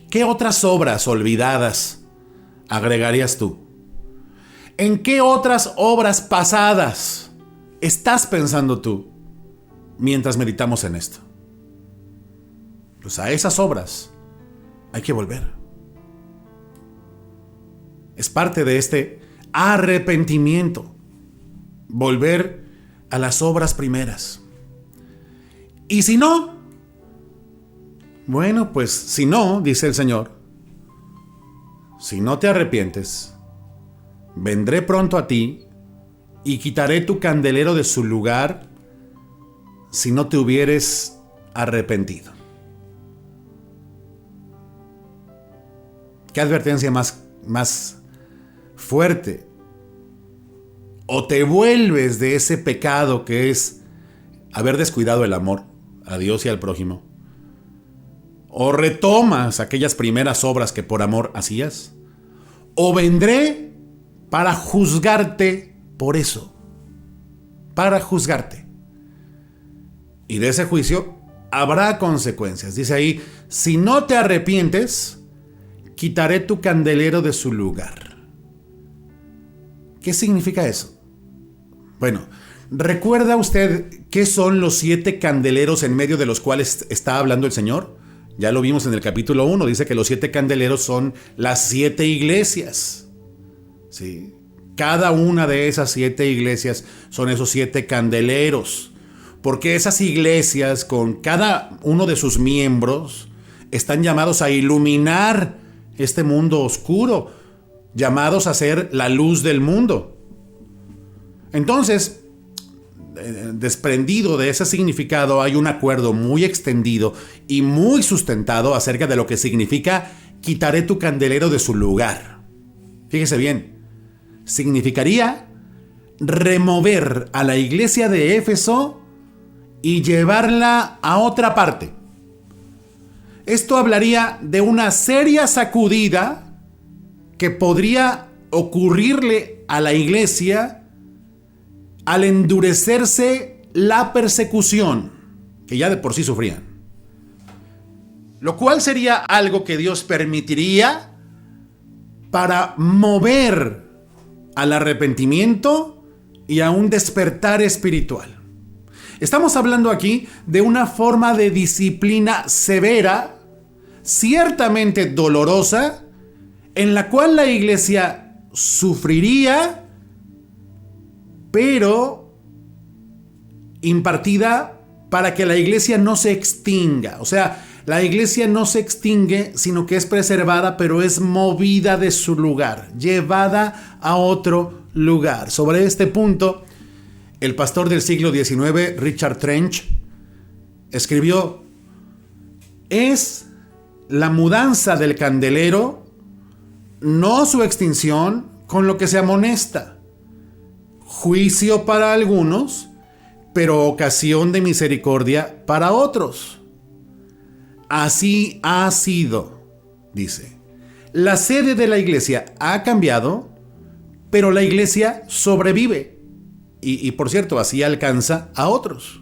¿Qué otras obras olvidadas agregarías tú? ¿En qué otras obras pasadas estás pensando tú mientras meditamos en esto? Pues a esas obras hay que volver. Es parte de este arrepentimiento. Volver a las obras primeras. Y si no, bueno, pues si no, dice el Señor, si no te arrepientes, vendré pronto a ti y quitaré tu candelero de su lugar si no te hubieres arrepentido. ¿Qué advertencia más fuerte? O te vuelves de ese pecado que es haber descuidado el amor a Dios y al prójimo, o retomas aquellas primeras obras que por amor hacías, o vendré para juzgarte por eso, para juzgarte. Y de ese juicio habrá consecuencias. Dice ahí, si no te arrepientes, quitaré tu candelero de su lugar. ¿Qué significa eso? Bueno, ¿recuerda usted qué son los 7 candeleros en medio de los cuales está hablando el Señor? Ya lo vimos en el capítulo 1, dice que los 7 candeleros son las 7 iglesias. ¿Sí? Cada una de esas 7 iglesias son esos 7 candeleros. Porque esas iglesias, con cada uno de sus miembros, están llamados a iluminar este mundo oscuro, llamados a ser la luz del mundo. Entonces, desprendido de ese significado, hay un acuerdo muy extendido y muy sustentado acerca de lo que significa quitaré tu candelero de su lugar. Fíjese bien, significaría remover a la iglesia de Éfeso y llevarla a otra parte. Esto hablaría de una seria sacudida que podría ocurrirle a la iglesia al endurecerse la persecución que ya de por sí sufrían. Lo cual sería algo que Dios permitiría para mover al arrepentimiento y a un despertar espiritual. Estamos hablando aquí de una forma de disciplina severa, ciertamente dolorosa, en la cual la iglesia sufriría, pero impartida para que la iglesia no se extinga. O sea, la iglesia no se extingue, sino que es preservada, pero es movida de su lugar, llevada a otro lugar. Sobre este punto, el pastor del siglo XIX, Richard Trench, escribió: es la mudanza del candelero, no su extinción, con lo que se amonesta. Juicio para algunos, pero ocasión de misericordia para otros. Así ha sido, dice. La sede de la iglesia ha cambiado, pero la iglesia sobrevive. Y por cierto, así alcanza a otros.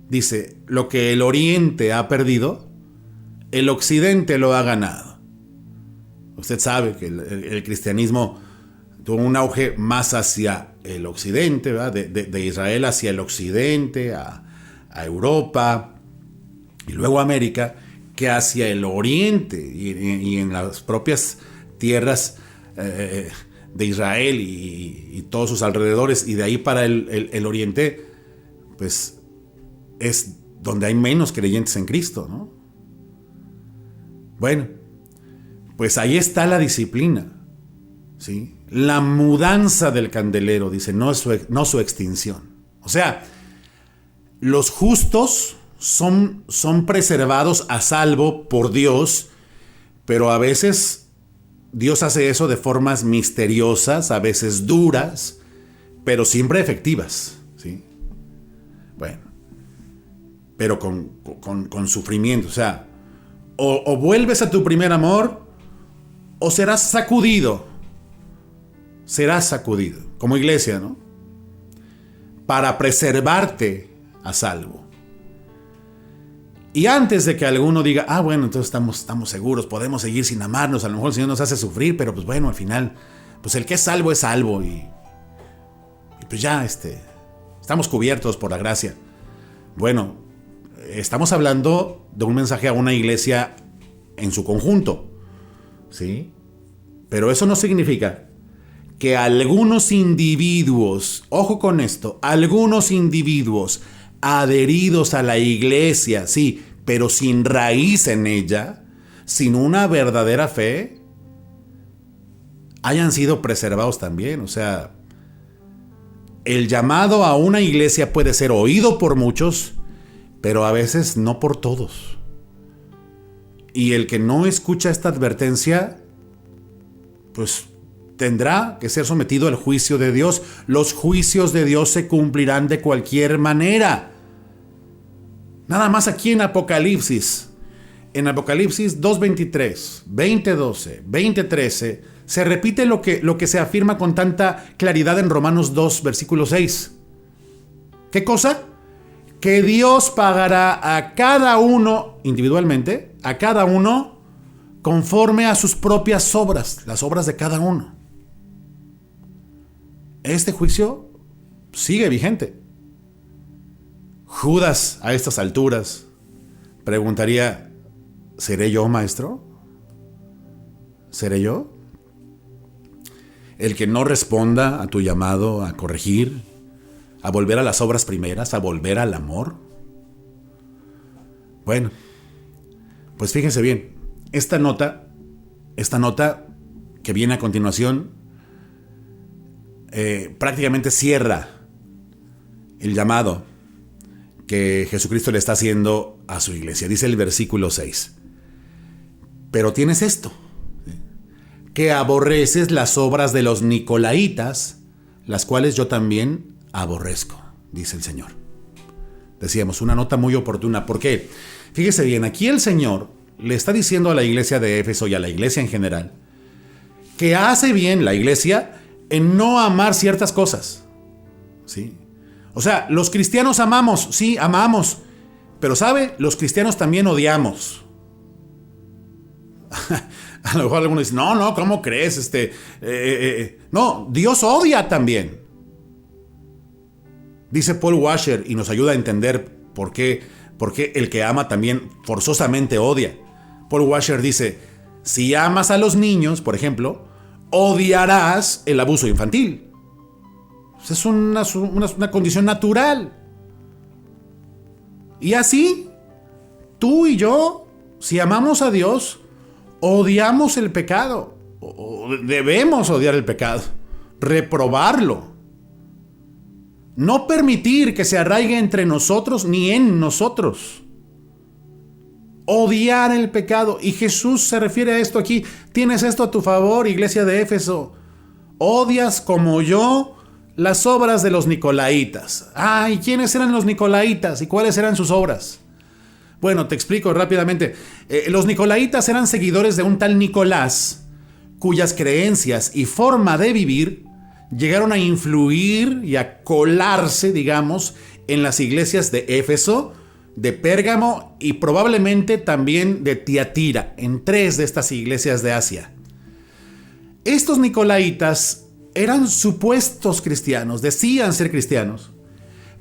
Dice, lo que el Oriente ha perdido, el Occidente lo ha ganado. Usted sabe que el cristianismo tuvo un auge más hacia el occidente, ¿verdad? De Israel hacia el occidente, a Europa y luego a América, que hacia el oriente y en las propias tierras de Israel y todos sus alrededores, y de ahí para el oriente, pues es donde hay menos creyentes en Cristo, ¿no? Bueno, pues ahí está la disciplina, ¿sí? La mudanza del candelero, dice, no su extinción. O sea, los justos son preservados a salvo por Dios, pero a veces Dios hace eso de formas misteriosas, a veces duras, pero siempre efectivas, ¿sí? Bueno, pero con sufrimiento. O sea, o vuelves a tu primer amor, o serás sacudido. Serás sacudido, como iglesia, ¿no? Para preservarte a salvo. Y antes de que alguno diga, bueno, entonces estamos seguros, podemos seguir sin amarnos, a lo mejor el Señor nos hace sufrir, pero pues bueno, al final, pues el que es salvo, y pues ya, estamos cubiertos por la gracia. Bueno, estamos hablando de un mensaje a una iglesia en su conjunto, ¿sí? Pero eso no significa que algunos individuos, ojo con esto, algunos individuos adheridos a la iglesia, sí, pero sin raíz en ella, sin una verdadera fe, hayan sido preservados también. O sea, el llamado a una iglesia puede ser oído por muchos, pero a veces no por todos. Y el que no escucha esta advertencia, pues tendrá que ser sometido al juicio de Dios. Los juicios de Dios se cumplirán de cualquier manera. Nada más aquí en Apocalipsis. En Apocalipsis 2:23, 20:12, 20:13, se repite lo que se afirma con tanta claridad en Romanos 2, versículo 6. ¿Qué cosa? Que Dios pagará a cada uno individualmente, a cada uno conforme a sus propias obras, las obras de cada uno. Este juicio sigue vigente. Judas, a estas alturas, preguntaría, ¿seré yo, maestro? ¿Seré yo? El que no responda a tu llamado a corregir, a volver a las obras primeras, a volver al amor. Bueno, pues fíjense bien, esta nota que viene a continuación, prácticamente cierra el llamado que Jesucristo le está haciendo a su iglesia. Dice el versículo 6. Pero tienes esto, ¿sí? Que aborreces las obras de los nicolaítas, las cuales yo también aborrezco, dice el Señor. Decíamos, una nota muy oportuna. ¿Por qué? Fíjese bien, aquí el Señor le está diciendo a la iglesia de Éfeso y a la iglesia en general que hace bien la iglesia en no amar ciertas cosas, ¿sí? O sea, los cristianos amamos, sí, amamos, pero ¿sabe? Los cristianos también odiamos. A lo mejor algunos dicen, no, ¿cómo crees? No, Dios odia también. Dice Paul Washer, y nos ayuda a entender por qué el que ama también forzosamente odia. Paul Washer dice, si amas a los niños, por ejemplo, odiarás el abuso infantil. Es una condición natural. Y así, tú y yo, si amamos a Dios, odiamos el pecado. O debemos odiar el pecado, reprobarlo. No permitir que se arraigue entre nosotros ni en nosotros. Odiar el pecado. Y Jesús se refiere a esto aquí. Tienes esto a tu favor, iglesia de Éfeso. Odias como yo las obras de los nicolaítas. ¿Y quiénes eran los nicolaítas? ¿Y cuáles eran sus obras? Bueno, te explico rápidamente. Los nicolaítas eran seguidores de un tal Nicolás, cuyas creencias y forma de vivir llegaron a influir y a colarse, digamos, en las iglesias de Éfeso, de Pérgamo y probablemente también de Tiatira, en 3 de estas iglesias de Asia. Estos nicolaítas eran supuestos cristianos, decían ser cristianos,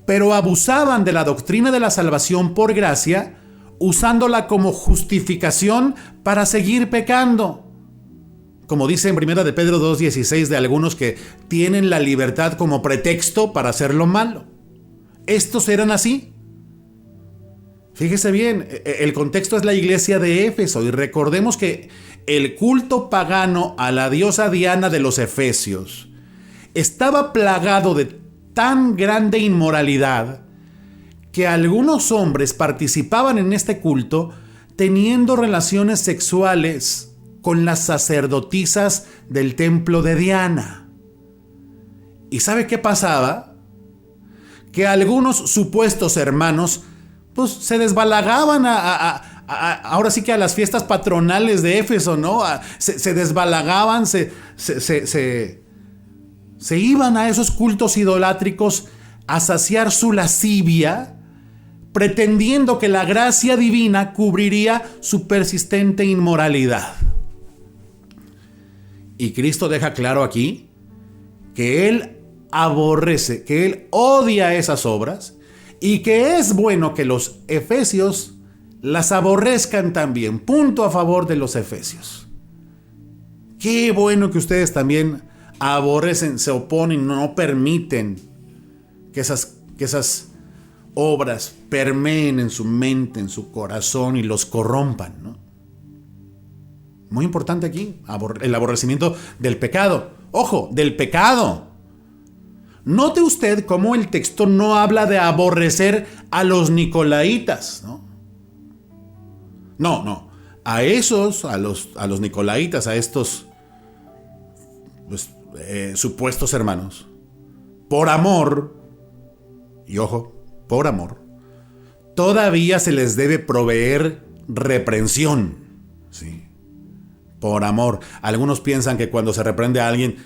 pero abusaban de la doctrina de la salvación por gracia, usándola como justificación para seguir pecando. Como dice en 1 de Pedro 2:16 de algunos que tienen la libertad como pretexto para hacer lo malo. Estos eran así. Fíjese bien, el contexto es la iglesia de Éfeso y recordemos que el culto pagano a la diosa Diana de los Efesios estaba plagado de tan grande inmoralidad que algunos hombres participaban en este culto teniendo relaciones sexuales con las sacerdotisas del templo de Diana. ¿Y sabe qué pasaba? Que algunos supuestos hermanos pues se desbalagaban ahora sí que a las fiestas patronales de Éfeso, ¿no? Se desbalagaban, se iban a esos cultos idolátricos a saciar su lascivia, pretendiendo que la gracia divina cubriría su persistente inmoralidad. Y Cristo deja claro aquí que Él aborrece, que Él odia esas obras y que es bueno que los efesios las aborrezcan también. Punto a favor de los efesios. Qué bueno que ustedes también aborrecen, se oponen, no permiten que esas obras permeen en su mente, en su corazón y los corrompan, ¿no? Muy importante aquí, el aborrecimiento del pecado. ¡Ojo! Del pecado. Note usted cómo el texto no habla de aborrecer a los nicolaitas, ¿no? No. A los nicolaitas, a estos pues, supuestos hermanos, por amor, y ojo, por amor, todavía se les debe proveer reprensión, ¿sí? Por amor. Algunos piensan que cuando se reprende a alguien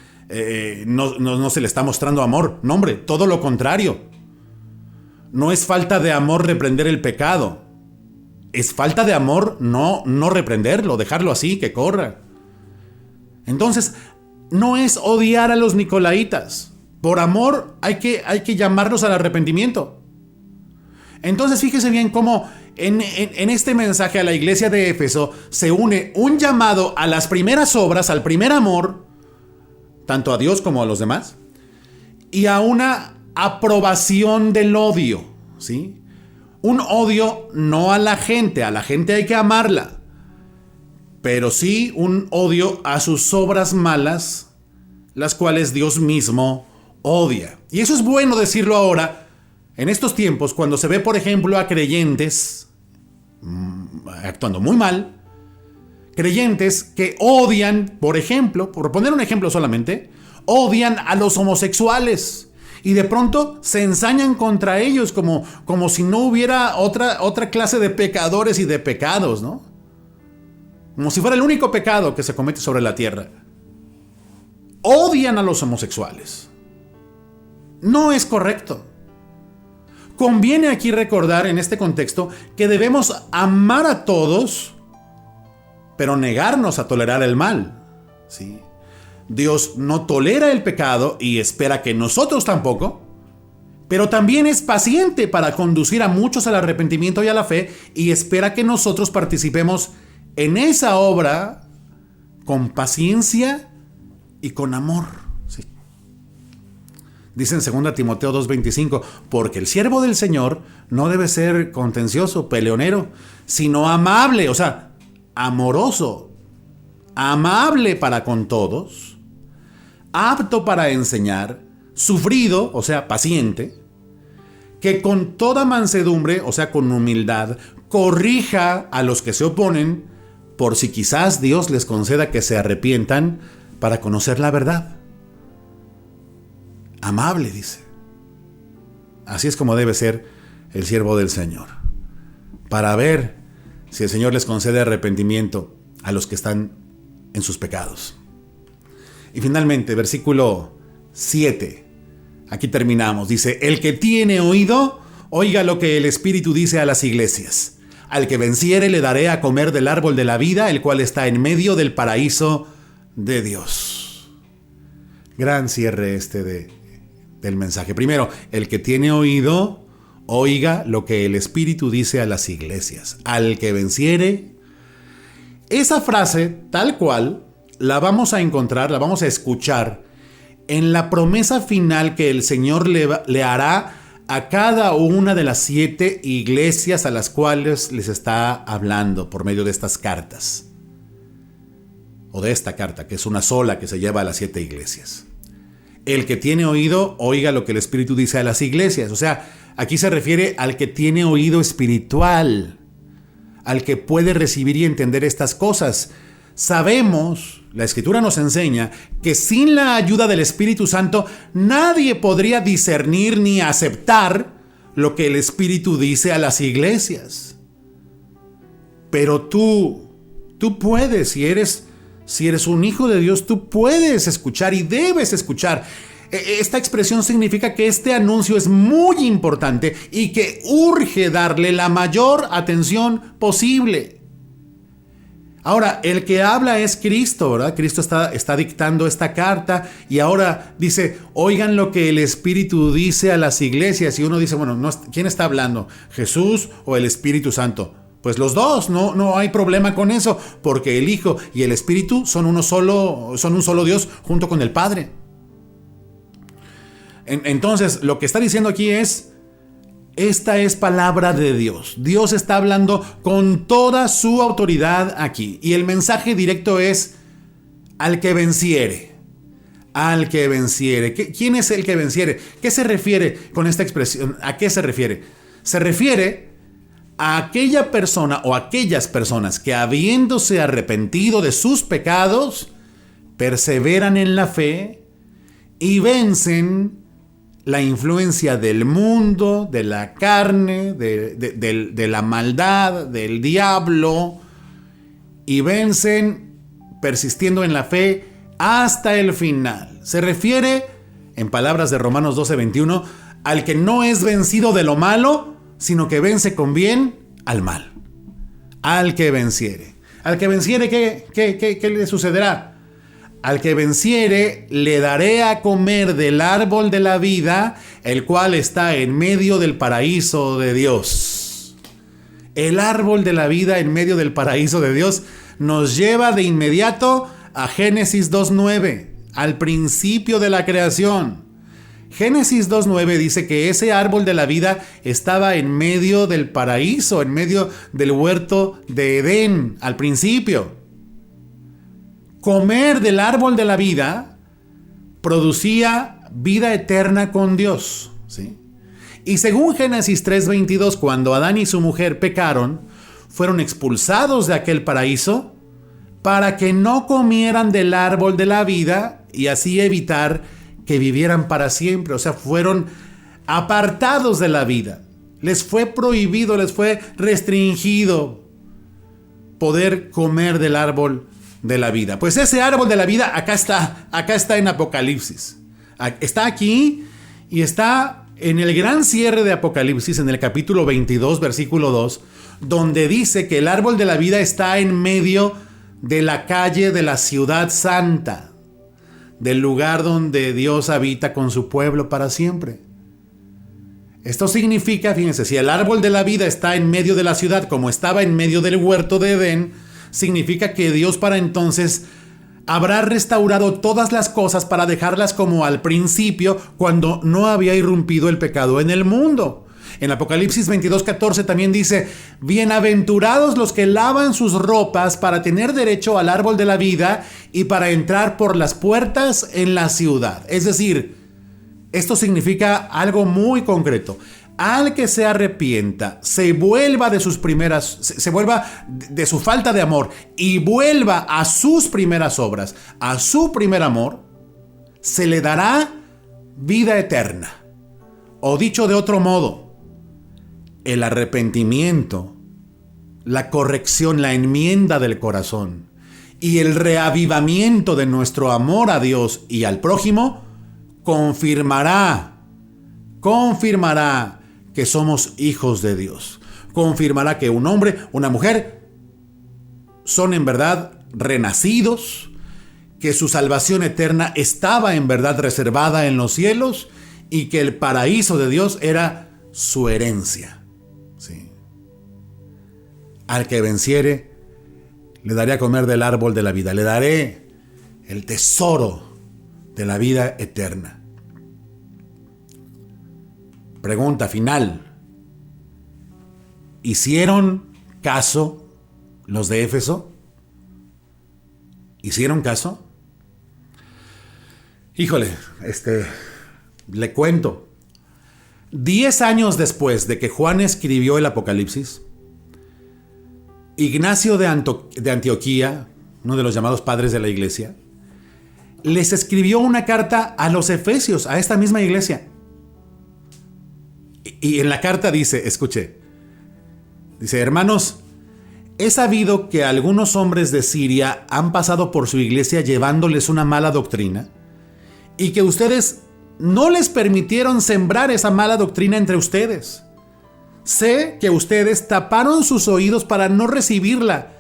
no se le está mostrando amor. No, hombre, todo lo contrario. No es falta de amor reprender el pecado. Es falta de amor no reprenderlo, dejarlo así, que corra. Entonces, no es odiar a los nicolaitas. Por amor hay que llamarlos al arrepentimiento. Entonces, fíjese bien cómo en este mensaje a la iglesia de Éfeso se une un llamado a las primeras obras, al primer amor, tanto a Dios como a los demás, y a una aprobación del odio, ¿sí? Un odio no a la gente hay que amarla, pero sí un odio a sus obras malas, las cuales Dios mismo odia. Y eso es bueno decirlo ahora, en estos tiempos, cuando se ve, por ejemplo, a creyentes actuando muy mal, creyentes que odian, por ejemplo, por poner un ejemplo solamente, odian a los homosexuales y de pronto se ensañan contra ellos como si no hubiera otra clase de pecadores y de pecados, ¿no? Como si fuera el único pecado que se comete sobre la tierra. Odian a los homosexuales. No es correcto. Conviene aquí recordar en este contexto que debemos amar a todos, pero negarnos a tolerar el mal, ¿sí? Dios no tolera el pecado y espera que nosotros tampoco, pero también es paciente para conducir a muchos al arrepentimiento y a la fe y espera que nosotros participemos en esa obra con paciencia y con amor, ¿sí? Dice en 2 Timoteo 2:25, porque el siervo del Señor no debe ser contencioso, peleonero, sino amable, o sea, amoroso, amable para con todos, apto para enseñar, sufrido, o sea, paciente, que con toda mansedumbre, o sea, con humildad, corrija a los que se oponen, por si quizás Dios les conceda que se arrepientan para conocer la verdad. Amable, dice. Así es como debe ser el siervo del Señor, para ver si el Señor les concede arrepentimiento a los que están en sus pecados. Y finalmente, versículo 7. Aquí terminamos. Dice, el que tiene oído, oiga lo que el Espíritu dice a las iglesias. Al que venciere le daré a comer del árbol de la vida, el cual está en medio del paraíso de Dios. Gran cierre del mensaje. Primero, el que tiene oído, oiga lo que el Espíritu dice a las iglesias. Al que venciere. Esa frase, tal cual, la vamos a encontrar, la vamos a escuchar en la promesa final que el Señor le hará a cada una de las 7 iglesias a las cuales les está hablando por medio de estas cartas. O de esta carta, que es una sola que se lleva a las 7 iglesias. El que tiene oído, oiga lo que el Espíritu dice a las iglesias. O sea, aquí se refiere al que tiene oído espiritual, al que puede recibir y entender estas cosas. sabemos, la Escritura nos enseña, que sin la ayuda del Espíritu Santo nadie podría discernir ni aceptar lo que el Espíritu dice a las iglesias. Pero tú puedes, si eres un hijo de Dios, tú puedes escuchar y debes escuchar. Esta expresión significa que este anuncio es muy importante y que urge darle la mayor atención posible. Ahora, el que habla es Cristo, ¿verdad? Cristo está dictando esta carta y ahora dice, oigan lo que el Espíritu dice a las iglesias. Y uno dice, bueno, ¿quién está hablando? ¿Jesús o el Espíritu Santo? Pues los dos, no hay problema con eso, porque el Hijo y el Espíritu son un solo Dios junto con el Padre. Entonces, lo que está diciendo aquí es, esta es palabra de Dios. Dios está hablando con toda su autoridad aquí. Y el mensaje directo es, al que venciere. Al que venciere. ¿Quién es el que venciere? ¿Qué se refiere con esta expresión? ¿A qué se refiere? Se refiere a aquella persona o aquellas personas que, habiéndose arrepentido de sus pecados, perseveran en la fe y vencen la influencia del mundo, de la carne, de la maldad, del diablo, y vencen persistiendo en la fe hasta el final. Se refiere, en palabras de Romanos 12:21, al que no es vencido de lo malo, sino que vence con bien al mal. Al que venciere. Al que venciere, ¿qué le sucederá? Al que venciere, le daré a comer del árbol de la vida, el cual está en medio del paraíso de Dios. El árbol de la vida en medio del paraíso de Dios nos lleva de inmediato a Génesis 2:9, al principio de la creación. Génesis 2:9 dice que ese árbol de la vida estaba en medio del paraíso, en medio del huerto de Edén, al principio. Comer del árbol de la vida producía vida eterna con Dios, ¿sí? Y según Génesis 3:22, cuando Adán y su mujer pecaron, fueron expulsados de aquel paraíso para que no comieran del árbol de la vida y así evitar que vivieran para siempre. O sea, fueron apartados de la vida. Les fue prohibido, les fue restringido poder comer del árbol de la vida. Pues ese árbol de la vida acá está en Apocalipsis. Está aquí y está en el gran cierre de Apocalipsis, en el capítulo 22, versículo 2, donde dice que el árbol de la vida está en medio de la calle de la ciudad santa, del lugar donde Dios habita con su pueblo para siempre. Esto significa, fíjense, si el árbol de la vida está en medio de la ciudad, como estaba en medio del huerto de Edén, significa que Dios para entonces habrá restaurado todas las cosas para dejarlas como al principio, cuando no había irrumpido el pecado en el mundo. En Apocalipsis 22:14 también dice, bienaventurados los que lavan sus ropas para tener derecho al árbol de la vida y para entrar por las puertas en la ciudad. Es decir, esto significa algo muy concreto. Al que se arrepienta, se vuelva de su falta de amor y vuelva a sus primeras obras, a su primer amor, se le dará vida eterna. O dicho de otro modo, el arrepentimiento, la corrección, la enmienda del corazón y el reavivamiento de nuestro amor a Dios y al prójimo confirmará que somos hijos de Dios. Confirmará que un hombre, una mujer, son en verdad renacidos, que su salvación eterna estaba en verdad reservada en los cielos y que el paraíso de Dios era su herencia. Sí. Al que venciere, le daré a comer del árbol de la vida. Le daré el tesoro de la vida eterna. Pregunta final. ¿Hicieron caso los de Éfeso? ¿Hicieron caso? Híjole, le cuento. 10 años después de que Juan escribió el Apocalipsis, Ignacio de Antioquía, uno de los llamados padres de la iglesia, les escribió una carta a los efesios, a esta misma iglesia. Y en la carta dice, escuche, dice: hermanos, he sabido que algunos hombres de Siria han pasado por su iglesia llevándoles una mala doctrina y que ustedes no les permitieron sembrar esa mala doctrina entre ustedes. Sé que ustedes taparon sus oídos para no recibirla,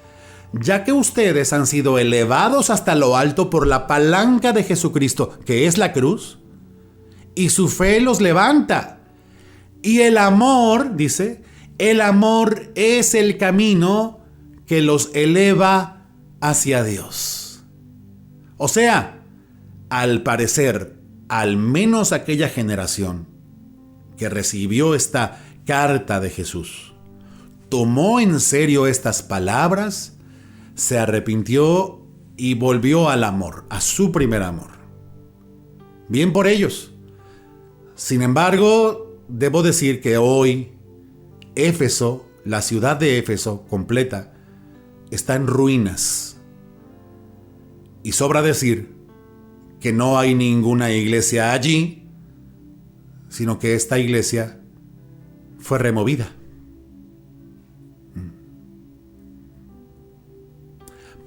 ya que ustedes han sido elevados hasta lo alto por la palanca de Jesucristo, que es la cruz, y su fe los levanta. Y el amor, dice, el amor es el camino que los eleva hacia Dios. O sea, al parecer, al menos aquella generación que recibió esta carta de Jesús, tomó en serio estas palabras, se arrepintió y volvió al amor, a su primer amor. Bien por ellos. Sin embargo, debo decir que hoy Éfeso, la ciudad de Éfeso completa, está en ruinas. Y sobra decir que no hay ninguna iglesia allí, sino que esta iglesia fue removida.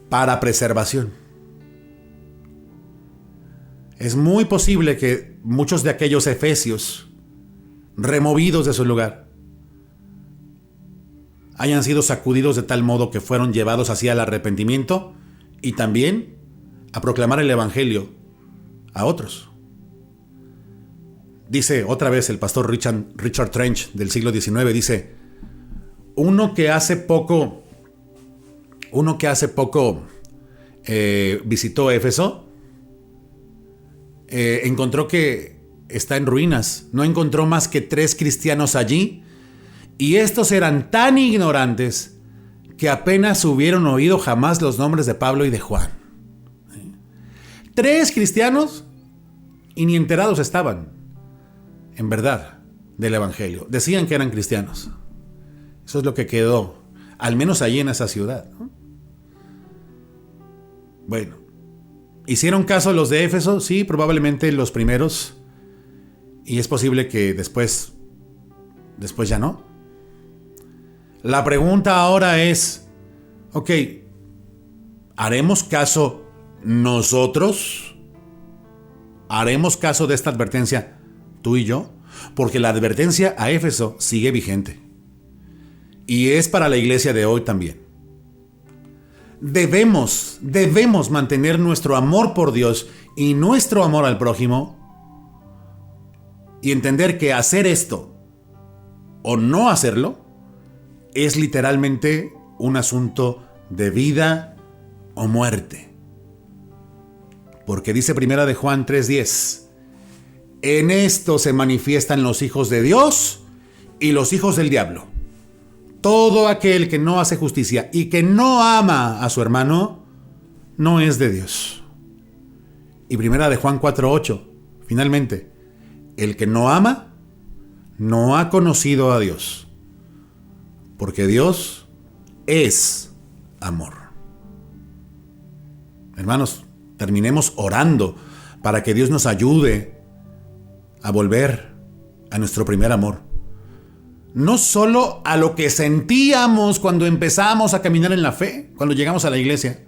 Para preservación. Es muy posible que muchos de aquellos efesios removidos de su lugar hayan sido sacudidos de tal modo que fueron llevados hacia el arrepentimiento y también a proclamar el evangelio a otros. Dice otra vez el pastor Richard Trench del siglo XIX, dice: uno que hace poco visitó Éfeso, encontró que está en ruinas. No encontró más que 3 cristianos allí, y estos eran tan ignorantes que apenas hubieron oído jamás los nombres de Pablo y de Juan. 3 cristianos y ni enterados estaban, en verdad, del evangelio. Decían que eran cristianos. Eso es lo que quedó, al menos allí en esa ciudad, ¿no? Bueno, ¿hicieron caso los de Éfeso? Sí, probablemente los primeros. Y es posible que después ya no. La pregunta ahora es, ok, ¿haremos caso nosotros? ¿Haremos caso de esta advertencia tú y yo? Porque la advertencia a Éfeso sigue vigente. Y es para la iglesia de hoy también. Debemos mantener nuestro amor por Dios y nuestro amor al prójimo y entender que hacer esto o no hacerlo es literalmente un asunto de vida o muerte. Porque dice Primera de Juan 3:10: en esto se manifiestan los hijos de Dios y los hijos del diablo. Todo aquel que no hace justicia y que no ama a su hermano no es de Dios. Y Primera de Juan 4:8, finalmente, el que no ama no ha conocido a Dios, porque Dios es amor. Hermanos, terminemos orando para que Dios nos ayude a volver a nuestro primer amor. No solo a lo que sentíamos cuando empezamos a caminar en la fe, cuando llegamos a la iglesia.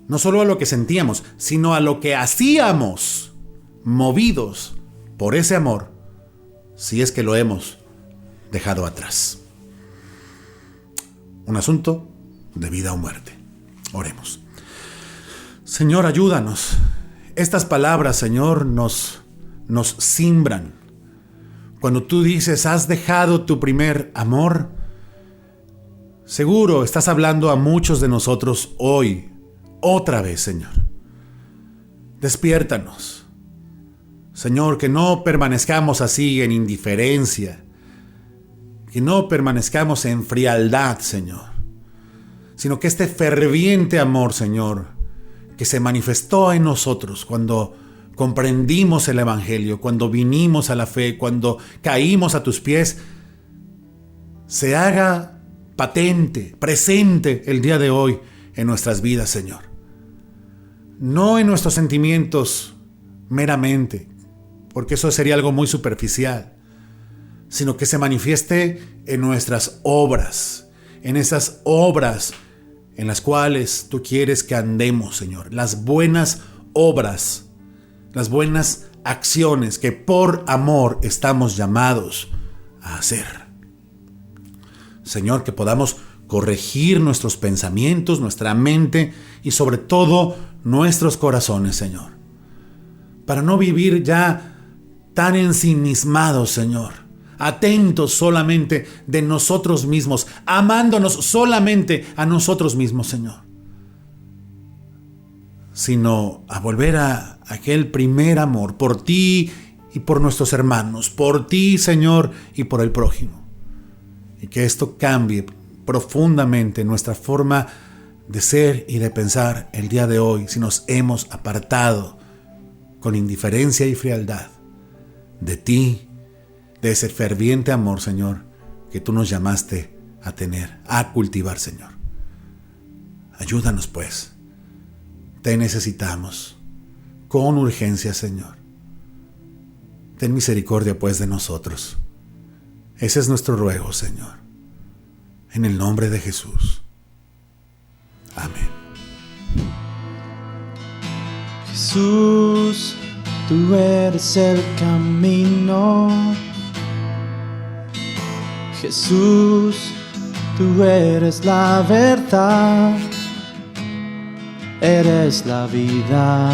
No solo a lo que sentíamos, sino a lo que hacíamos, movidos por ese amor, si es que lo hemos dejado atrás. Un asunto de vida o muerte. Oremos. Señor, ayúdanos. Estas palabras, Señor, nos simbran. Cuando tú dices, has dejado tu primer amor, seguro estás hablando a muchos de nosotros hoy, otra vez, Señor. Despiértanos. Señor, que no permanezcamos así en indiferencia, que no permanezcamos en frialdad, Señor, sino que este ferviente amor, Señor, que se manifestó en nosotros cuando comprendimos el evangelio, cuando vinimos a la fe, cuando caímos a tus pies, se haga patente, presente el día de hoy en nuestras vidas, Señor. No en nuestros sentimientos meramente, porque eso sería algo muy superficial, sino que se manifieste en nuestras obras, en esas obras en las cuales tú quieres que andemos, Señor. Las buenas obras, las buenas acciones que por amor estamos llamados a hacer. Señor, que podamos corregir nuestros pensamientos, nuestra mente y sobre todo nuestros corazones, Señor. Para no vivir ya tan ensimismados, Señor. Atentos solamente de nosotros mismos, amándonos solamente a nosotros mismos, Señor. Sino a volver a aquel primer amor por ti y por nuestros hermanos, por ti, Señor, y por el prójimo. Y que esto cambie profundamente nuestra forma de ser y de pensar el día de hoy, si nos hemos apartado con indiferencia y frialdad de ti, de ese ferviente amor, Señor, que tú nos llamaste a tener, a cultivar, Señor. Ayúdanos, pues. Te necesitamos con urgencia, Señor. Ten misericordia, pues, de nosotros. Ese es nuestro ruego, Señor. En el nombre de Jesús. Amén. Jesús, tú eres el camino. Jesús, tú eres la verdad. Eres la vida.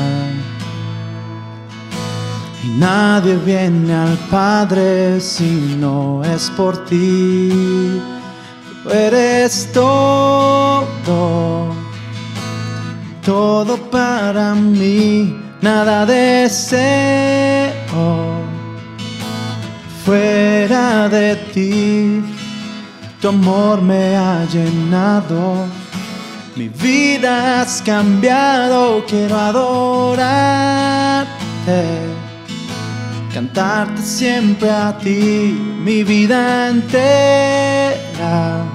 Y nadie viene al Padre si no es por ti. Tú eres todo, todo para mí. Nada deseo fuera de ti. Tu amor me ha llenado. Mi vida has cambiado. Quiero adorarte, cantarte siempre a ti. Mi vida entera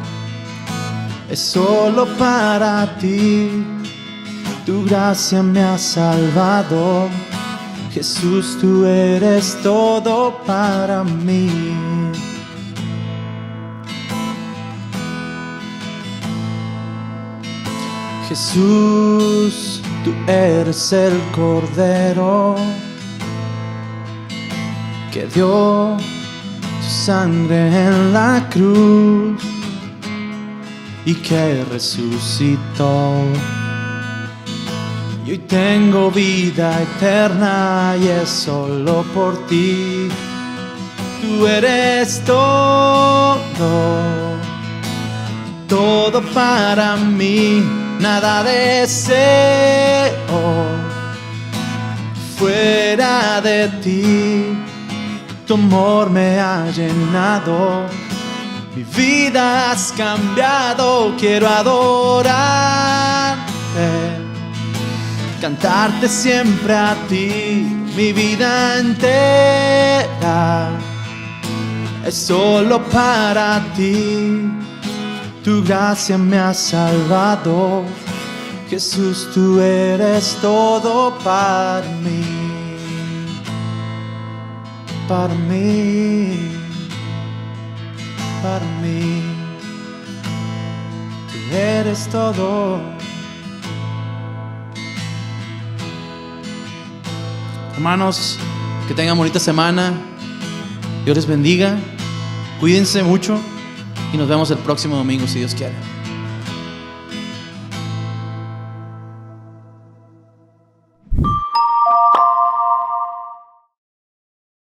es solo para ti. Tu gracia me ha salvado. Jesús, tú eres todo para mí. Jesús, tú eres el Cordero que dio su sangre en la cruz y que resucitó. Y hoy tengo vida eterna y es solo por ti. Tú eres todo, todo para mí. Nada deseo fuera de ti. Tu amor me ha llenado. Mi vida has cambiado. Quiero adorarte, cantarte siempre a ti. Mi vida entera es solo para ti. Tu gracia me ha salvado. Jesús, tú eres todo para mí. Para mí, para mí. Tú eres todo. Hermanos, que tengan bonita semana. Dios les bendiga. Cuídense mucho. Y nos vemos el próximo domingo, si Dios quiere.